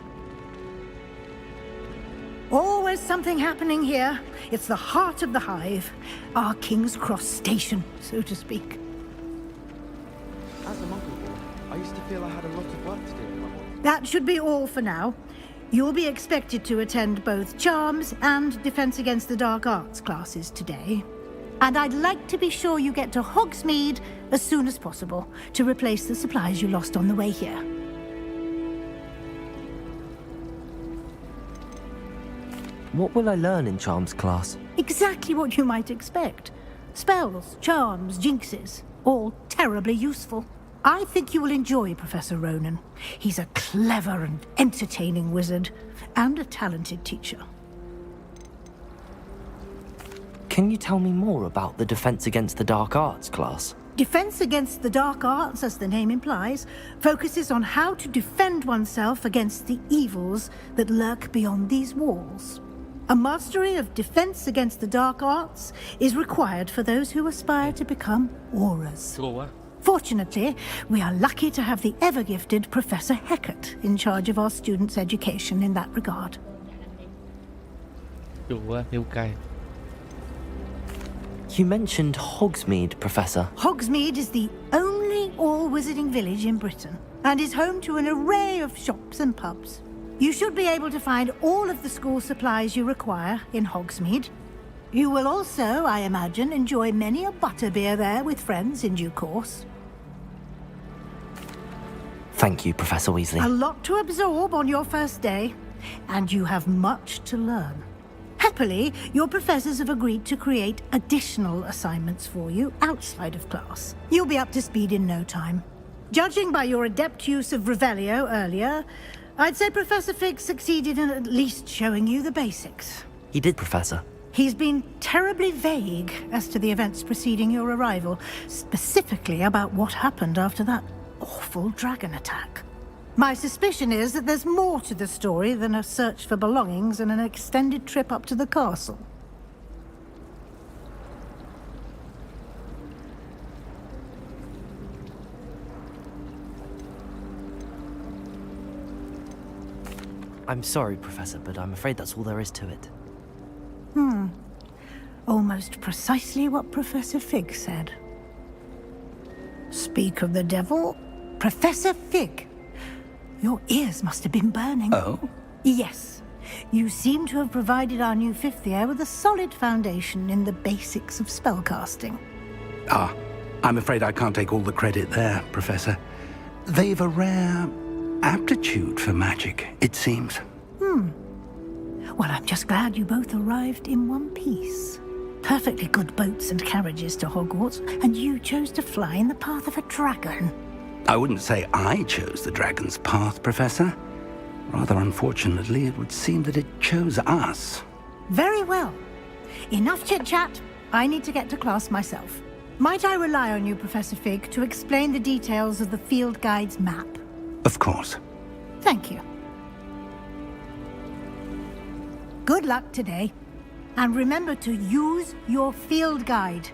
Always something happening here. It's the heart of the hive. Our King's Cross station, so to speak. As a muggle boy, I used to feel I had a lot of work to do in my work. That should be all for now. You'll be expected to attend both Charms and Defense Against the Dark Arts classes today. And I'd like to be sure you get to Hogsmeade as soon as possible to replace the supplies you lost on the way here. What will I learn in Charms class? Exactly what you might expect. Spells, charms, jinxes, all terribly useful. I think you will enjoy Professor Ronan. He's a clever and entertaining wizard, and a talented teacher. Can you tell me more about the Defense Against the Dark Arts class? Defense Against the Dark Arts, as the name implies, focuses on how to defend oneself against the evils that lurk beyond these walls. A mastery of Defense Against the Dark Arts is required for those who aspire to become auras. Fortunately, we are lucky to have the ever-gifted Professor Hecat in charge of our students' education in that regard. You mentioned Hogsmeade, Professor. Hogsmeade is the only all-wizarding village in Britain, and is home to an array of shops and pubs. You should be able to find all of the school supplies you require in Hogsmeade. You will also, I imagine, enjoy many a butterbeer there with friends in due course. Thank you, Professor Weasley. A lot to absorb on your first day, and you have much to learn. Happily, your professors have agreed to create additional assignments for you outside of class. You'll be up to speed in no time. Judging by your adept use of Revelio earlier, I'd say Professor Fig succeeded in at least showing you the basics. He did, Professor. He's been terribly vague as to the events preceding your arrival, specifically about what happened after that awful dragon attack. My suspicion is that there's more to the story than a search for belongings and an extended trip up to the castle. I'm sorry, Professor, but I'm afraid that's all there is to it. Almost precisely what Professor Fig said. Speak of the devil, Professor Fig. Your ears must have been burning. Oh? Yes. You seem to have provided our new fifth year with a solid foundation in the basics of spellcasting. Ah, I'm afraid I can't take all the credit there, Professor. They've a rare aptitude for magic, it seems. Well, I'm just glad you both arrived in one piece. Perfectly good boats and carriages to Hogwarts, and you chose to fly in the path of a dragon. I wouldn't say I chose the dragon's path, Professor. Rather unfortunately, it would seem that it chose us. Very well. Enough chit-chat. I need to get to class myself. Might I rely on you, Professor Fig, to explain the details of the field guide's map? Of course. Thank you. Good luck today. And remember to use your field guide.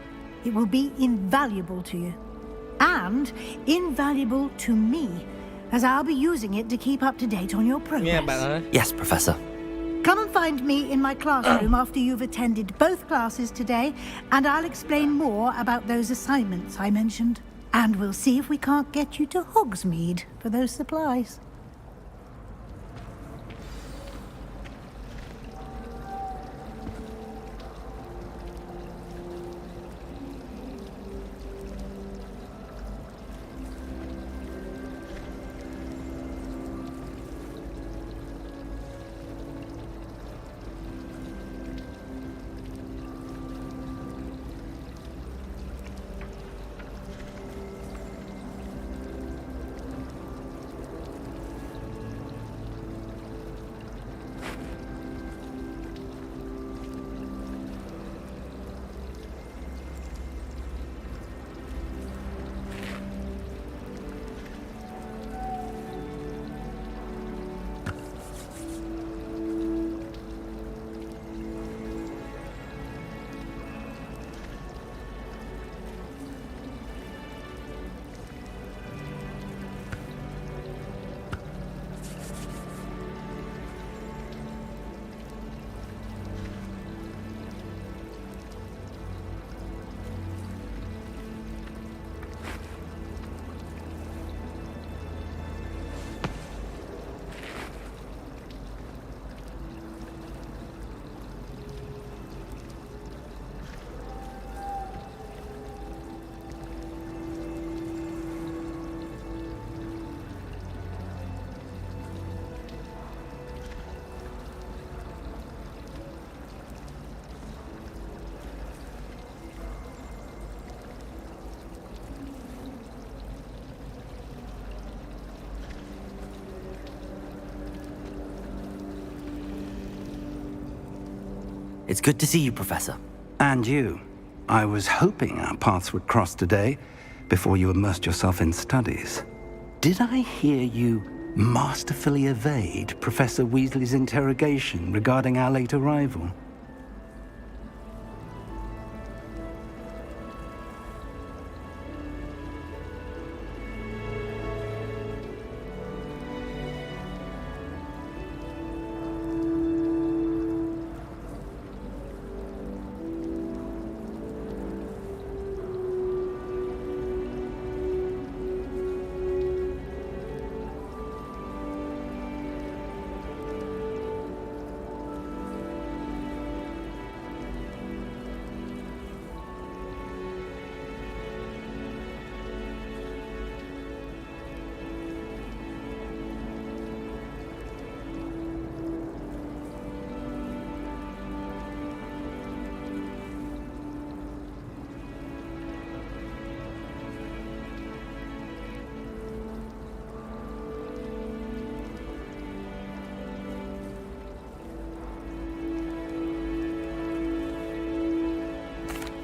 It will be invaluable to you. And invaluable to me, as I'll be using it to keep up to date on your progress. Yes, Professor. Come and find me in my classroom after you've attended both classes today, and I'll explain more about those assignments I mentioned. And we'll see if we can't get you to Hogsmeade for those supplies. It's good to see you, Professor. And you. I was hoping our paths would cross today, before you immersed yourself in studies. Did I hear you masterfully evade Professor Weasley's interrogation regarding our late arrival?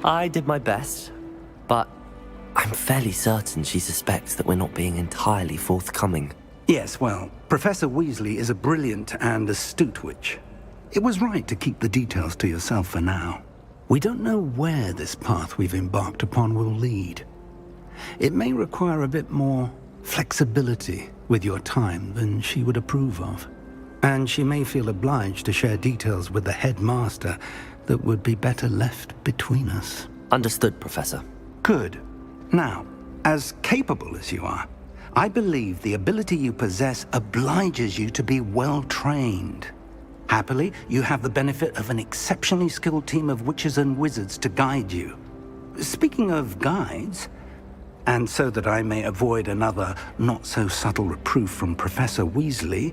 I did my best, but I'm fairly certain she suspects that we're not being entirely forthcoming. Yes, well, Professor Weasley is a brilliant and astute witch. It was right to keep the details to yourself for now. We don't know where this path we've embarked upon will lead. It may require a bit more flexibility with your time than she would approve of. And she may feel obliged to share details with the headmaster that would be better left between us. Understood, Professor. Good. Now, as capable as you are, I believe the ability you possess obliges you to be well trained. Happily, you have the benefit of an exceptionally skilled team of witches and wizards to guide you. Speaking of guides, and so that I may avoid another not-so-subtle reproof from Professor Weasley,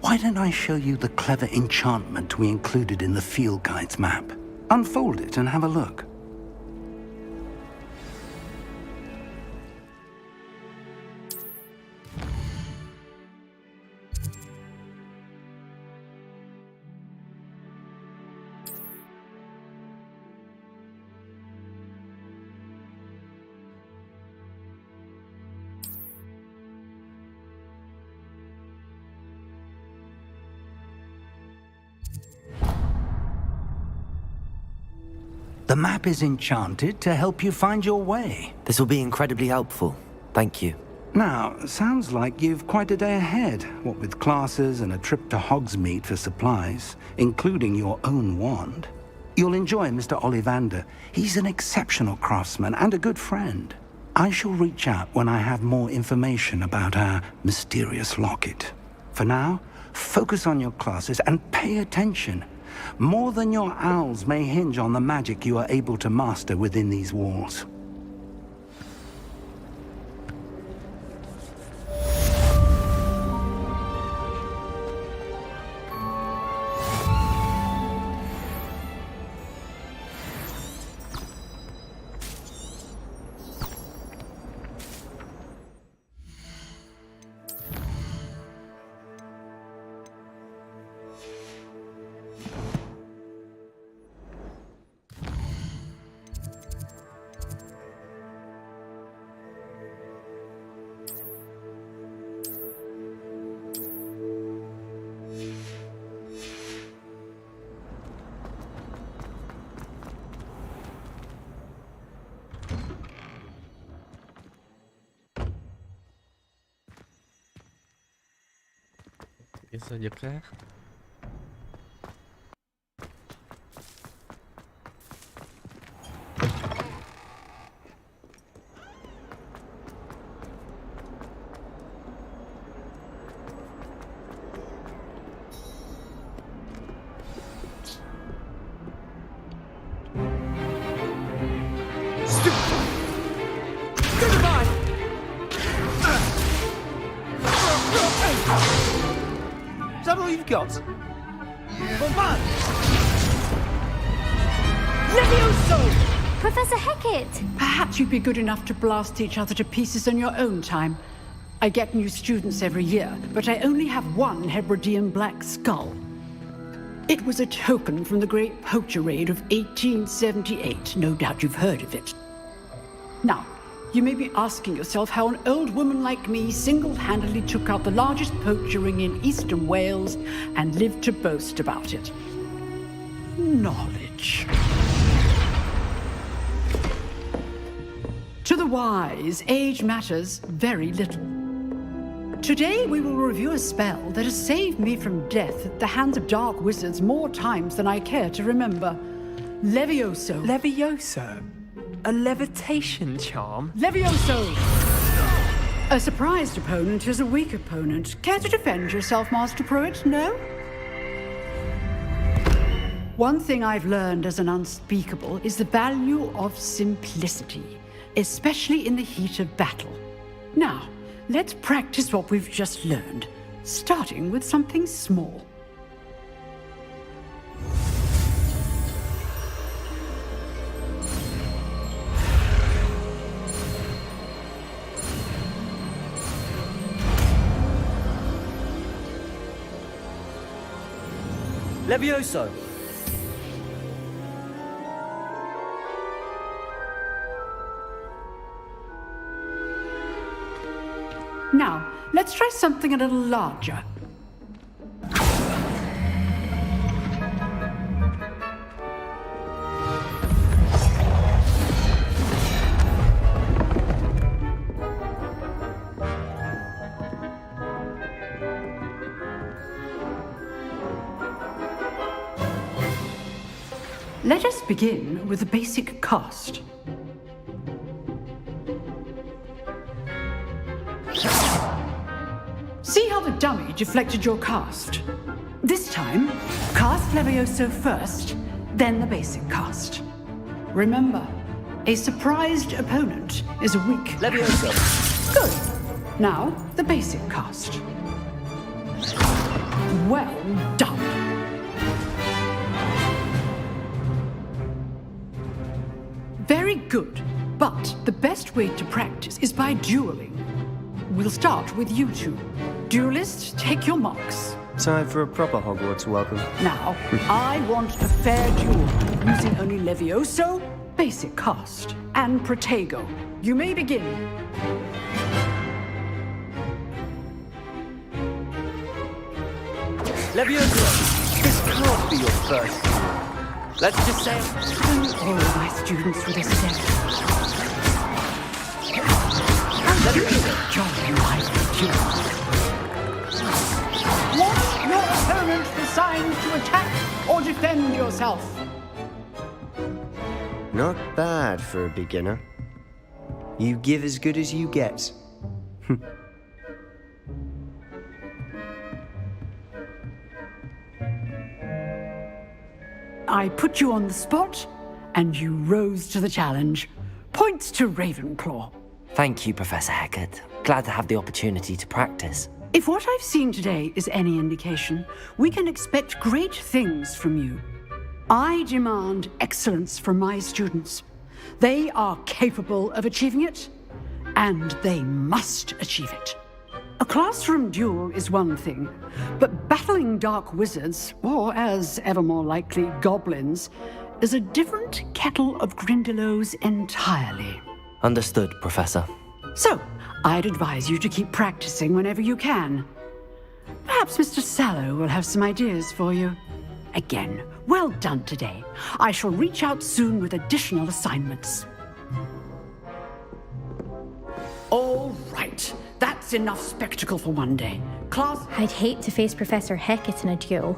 why don't I show you the clever enchantment we included in the field guide's map? Unfold it and have a look. The map is enchanted to help you find your way. This will be incredibly helpful. Thank you. Now, sounds like you've quite a day ahead, what with classes and a trip to Hogsmeade for supplies, including your own wand. You'll enjoy Mr. Ollivander. He's an exceptional craftsman and a good friend. I shall reach out when I have more information about our mysterious locket. For now, focus on your classes and pay attention. More than your owls may hinge on the magic you are able to master within these walls. Cái sao giật khác. Is that all you've got? Bombard! Levioso! Professor Hecat! Perhaps you'd be good enough to blast each other to pieces in your own time. I get new students every year, but I only have one Hebridean black skull. It was a token from the Great Poacher Raid of 1878. No doubt you've heard of it. Now, you may be asking yourself how an old woman like me single-handedly took out the largest poacher ring in eastern Wales and lived to boast about it. Knowledge. To the wise, age matters very little. Today we will review a spell that has saved me from death at the hands of dark wizards more times than I care to remember. Levioso. Levioso? A levitation charm? Levioso! A surprised opponent is a weak opponent. Care to defend yourself, Master Pruitt? No? One thing I've learned as an unspeakable is the value of simplicity, especially in the heat of battle. Now, let's practice what we've just learned, starting with something small. Levioso! Now, let's try something a little larger. Let us begin with the basic cast. See how the dummy deflected your cast? This time, cast Levioso first, then the basic cast. Remember, a surprised opponent is a weak Levioso. Good. Now, the basic cast. Well done. Very good, but the best way to practice is by dueling. We'll start with you two. Duelists, take your marks. Time for a proper Hogwarts welcome. Now, I want a fair duel, using only Levioso, basic cast, and Protego. You may begin. Levioso! This can't be your first duel. Let's just say All my students with a step. Jolly lively duel. Want your opponent designed to attack or defend yourself? Not bad for a beginner. You give as good as you get. I put you on the spot, and you rose to the challenge. Points to Ravenclaw. Thank you, Professor Hecat. Glad to have the opportunity to practice. If what I've seen today is any indication, we can expect great things from you. I demand excellence from my students. They are capable of achieving it, and they must achieve it. A classroom duel is one thing, but battling dark wizards, or as ever more likely, goblins, is a different kettle of Grindylows entirely. Understood, Professor. So, I'd advise you to keep practicing whenever you can. Perhaps Mr. Sallow will have some ideas for you. Again, well done today. I shall reach out soon with additional assignments. All right. That's enough spectacle for one day. Class... I'd hate to face Professor Hecat in a duel.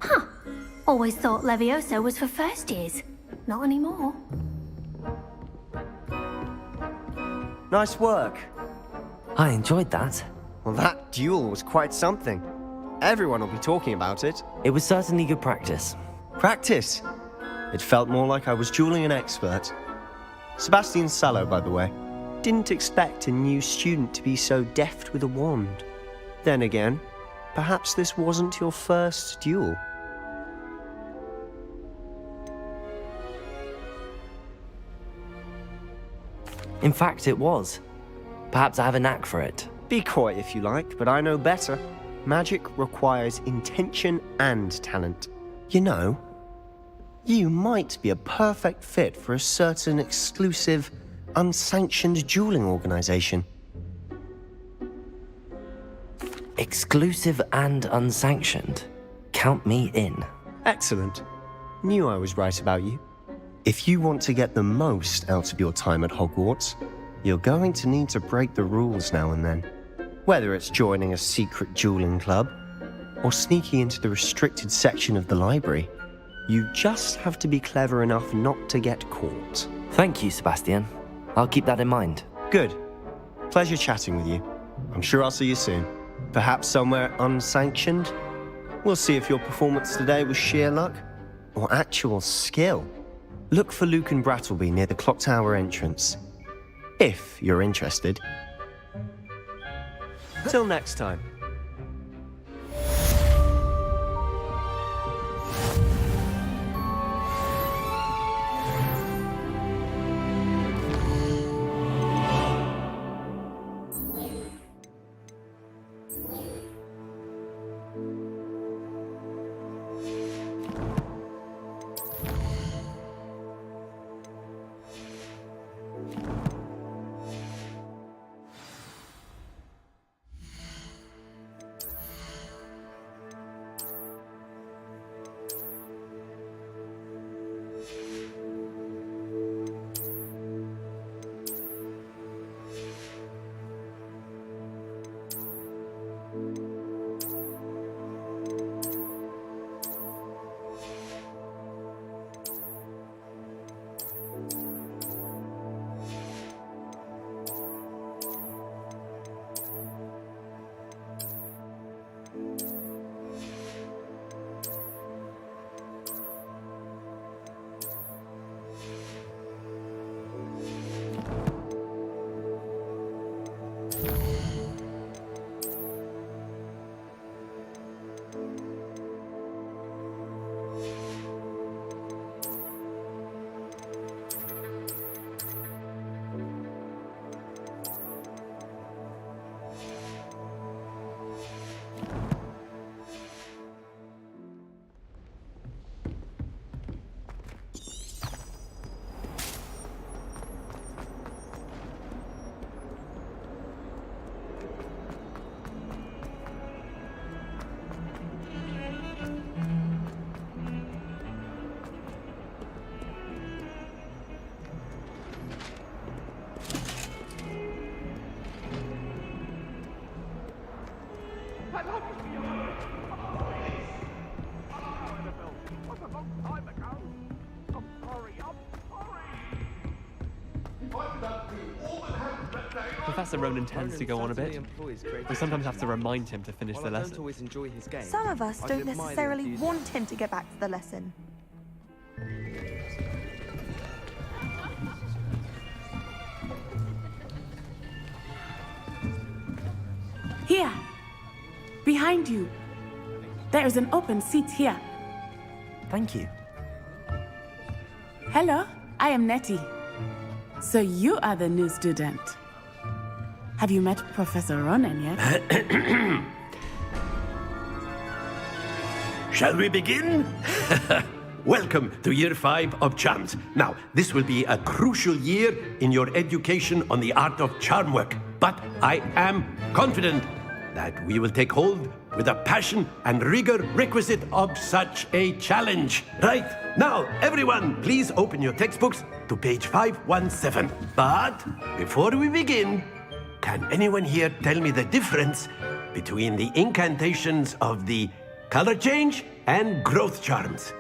Huh. Always thought Levioso was for first years. Not anymore. Nice work. I enjoyed that. Well, that duel was quite something. Everyone will be talking about it. It was certainly good practice. Practice? It felt more like I was dueling an expert. Sebastian Sallow, by the way. Didn't expect a new student to be so deft with a wand. Then again, perhaps this wasn't your first duel. In fact, it was. Perhaps I have a knack for it. Be coy if you like, but I know better. magic requires intention and talent. You know, you might be a perfect fit for a certain exclusive, unsanctioned dueling organization. Exclusive and unsanctioned. Count me in. Excellent. Knew I was right about you. If you want to get the most out of your time at Hogwarts, you're going to need to break the rules now and then. Whether it's joining a secret dueling club, or sneaking into the restricted section of the library, you just have to be clever enough not to get caught. Thank you, Sebastian. I'll keep that in mind. Good. Pleasure chatting with you. I'm sure I'll see you soon. Perhaps somewhere unsanctioned? We'll see if your performance today was sheer luck or actual skill. Look for Luke and Brattleby near the clock tower entrance, if you're interested. Till next time. Professor Ronan tends to go on a bit. We sometimes have to remind him to finish the lesson. Some of us don't necessarily want him to get back to the lesson. Here! Behind you! There is an open seat here. Thank you. Hello, I am Nettie. So you are the new student. Have you met Professor Ronan yet? Shall we begin? Welcome to Year 5 of Charms. Now, this will be a crucial year in your education on the art of charm work. But I am confident that we will take hold with the passion and rigor requisite of such a challenge. Right, now, everyone, please open your textbooks to page 517. But before we begin, can anyone here tell me the difference between the incantations of the color change and growth charms?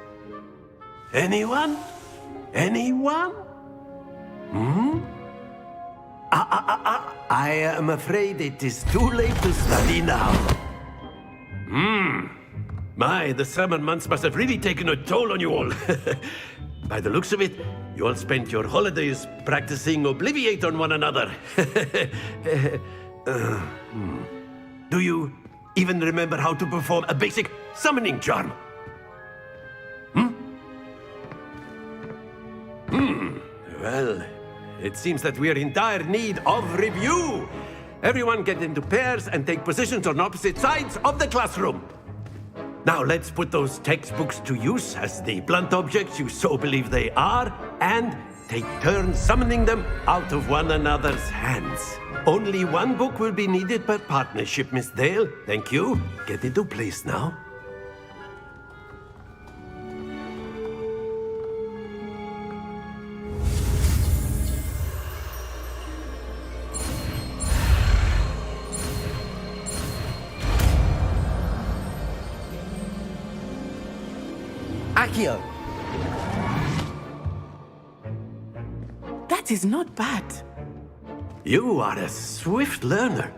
Anyone? Anyone? I am afraid it is too late to study now. My, the summer months must have really taken a toll on you all. By the looks of it, you all spent your holidays practicing Obliviate on one another. Do you even remember how to perform a basic summoning charm? Well, it seems that we are in dire need of review. Everyone get into pairs and take positions on opposite sides of the classroom. Now let's put those textbooks to use as the blunt objects you so believe they are, and take turns summoning them out of one another's hands. Only one book will be needed per partnership, Miss Dale. Thank you. Get into place now. Accio. That is not bad. You are a swift learner.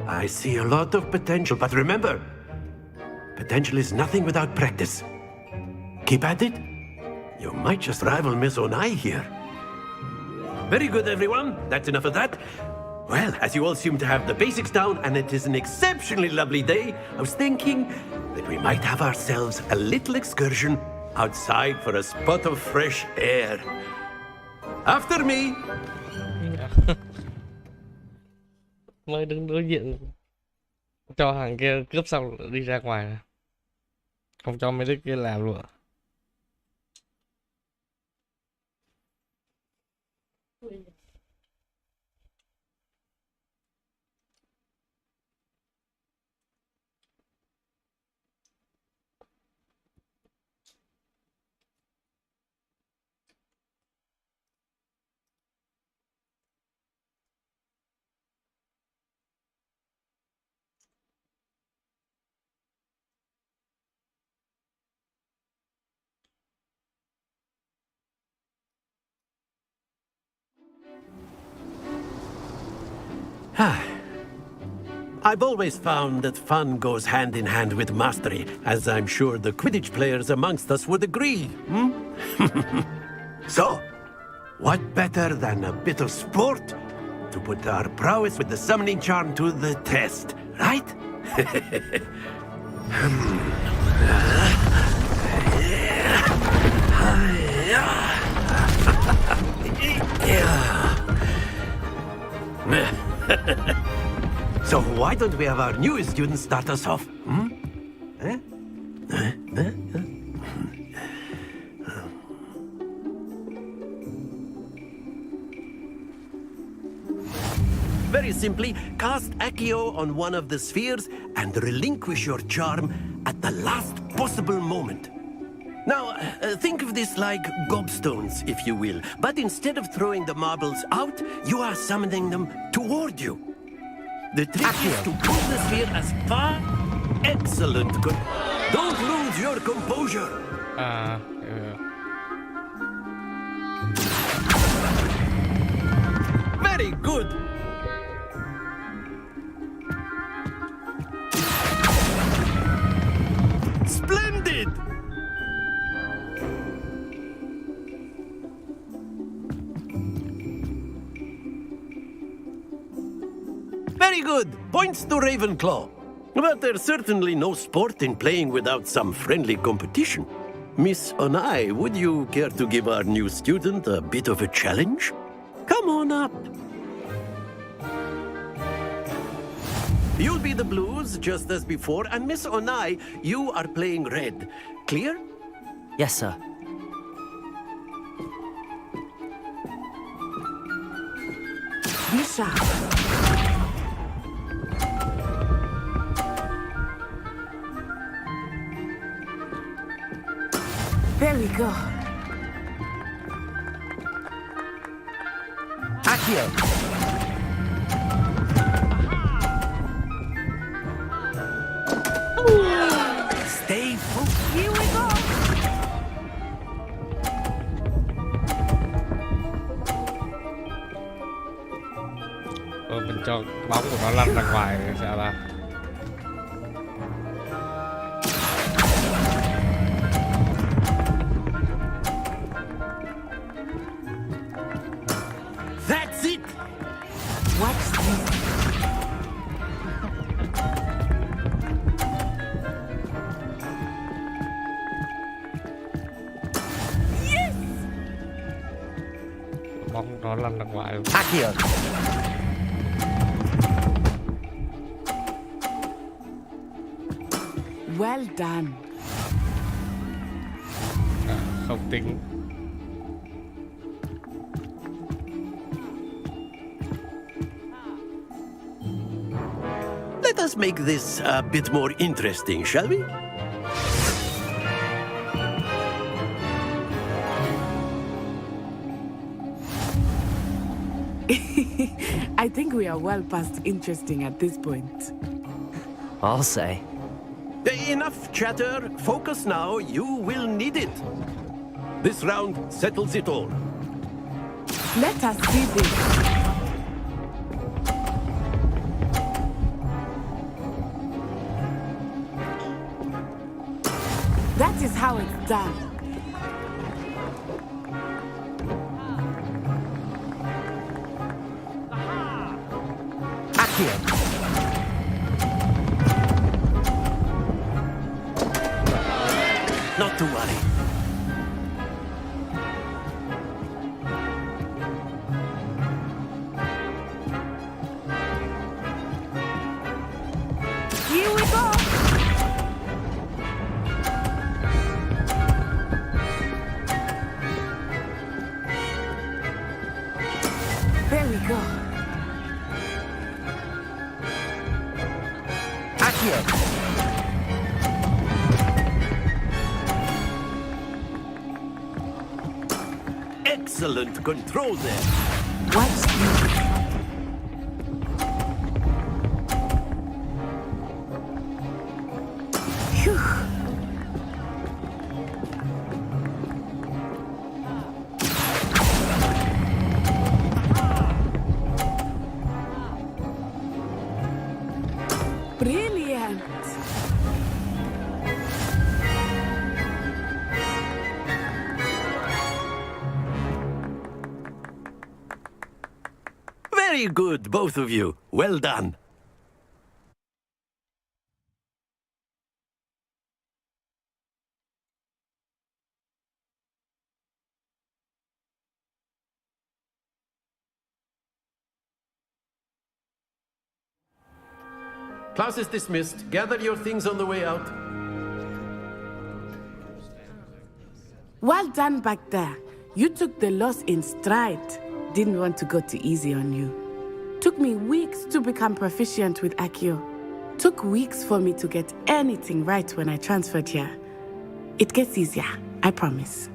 I see a lot of potential, but remember, potential is nothing without practice. Keep at it. You might just rival Miss Onai here. Very good, everyone. That's enough of that. Well, as you all seem to have the basics down, and it is an exceptionally lovely day, I was thinking that we might have ourselves a little excursion outside for a spot of fresh air. After me. Mới đứng đối diện cho hàng kia cướp xong đi ra ngoài, không cho mấy đứa kia làm luôn. I've always found that fun goes hand in hand with mastery, as I'm sure the Quidditch players amongst us would agree. So, what better than a bit of sport to put our prowess with the summoning charm to the test, right? So why don't we have our newest student start us off? Very simply, cast Accio on one of the spheres and relinquish your charm at the last possible moment. Now, think of this like gobstones, if you will. But instead of throwing the marbles out, you are summoning them toward you. The trick is to pull the sphere as far... Excellent. Good. Don't lose your composure. Very good. Splendid. Very good. Points to Ravenclaw. But there's certainly no sport in playing without some friendly competition. Miss Onai, would you care to give our new student a bit of a challenge? Come on up. You'll be the blues, just as before, and Miss Onai, you are playing red. Clear? Yes, sir. Misha. There we go. Accio. Stay focused. Here we go. Mình cho bóng của nó lăn ra ngoài sao ta? That's it. Watch this. Yes. Bóng nó lăn ra ngoài. Accio. Well done. Không tính. Let us make this a bit more interesting, shall we? I think we are well past interesting at this point. I'll say. Enough chatter. Focus now. You will need it. This round settles it all. Let us see this. That is how it's done. Accio. Not to worry. Here we go. There we go. Accio. Excellent control there. Watch this. Phew. Brilliant. Very good, both of you. Well done. Class is dismissed. Gather your things on the way out. Well done back there. You took the loss in stride. Didn't want to go too easy on you. Took me weeks to become proficient with Accio. Took weeks for me to get anything right when I transferred here. It gets easier, I promise.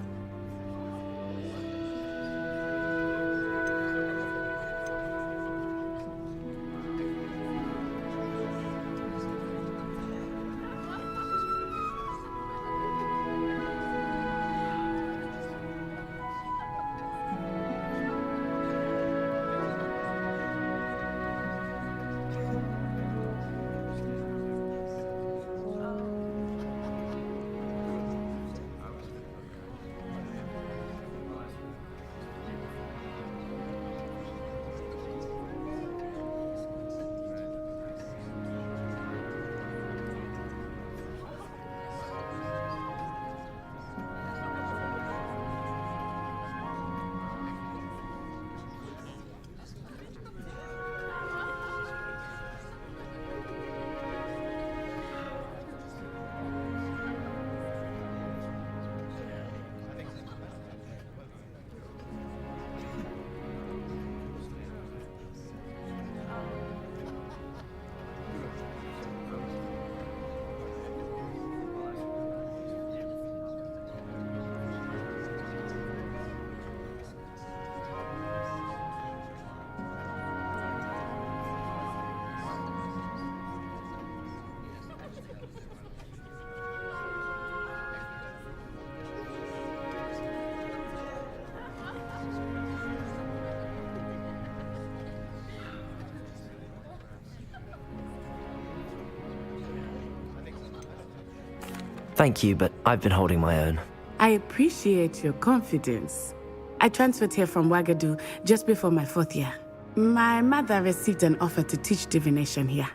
Thank you, but I've been holding my own. I appreciate your confidence. I transferred here from Ouagadougou just before my 4th year. My mother received an offer to teach divination here.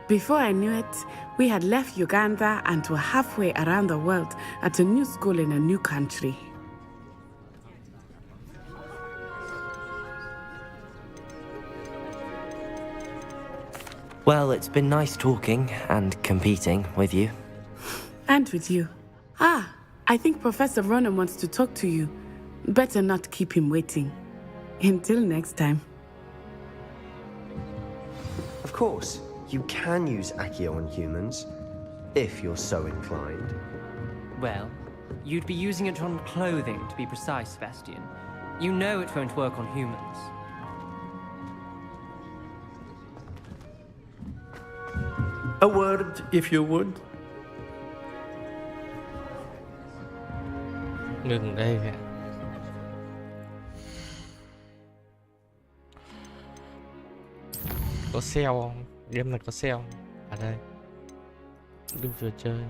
Before I knew it, we had left Uganda and were halfway around the world at a new school in a new country. Well, it's been nice talking and competing with you. And with you. Ah, I think Professor Ronan wants to talk to you. Better not keep him waiting. Until next time. Of course, you can use Accio on humans, if you're so inclined. Well, you'd be using it on clothing, to be precise, Sebastian. You know it won't work on humans. A word, if you would. Ngừng đây kìa. Có sale không? Game này có sale không? À đây. Đừng vừa chơi.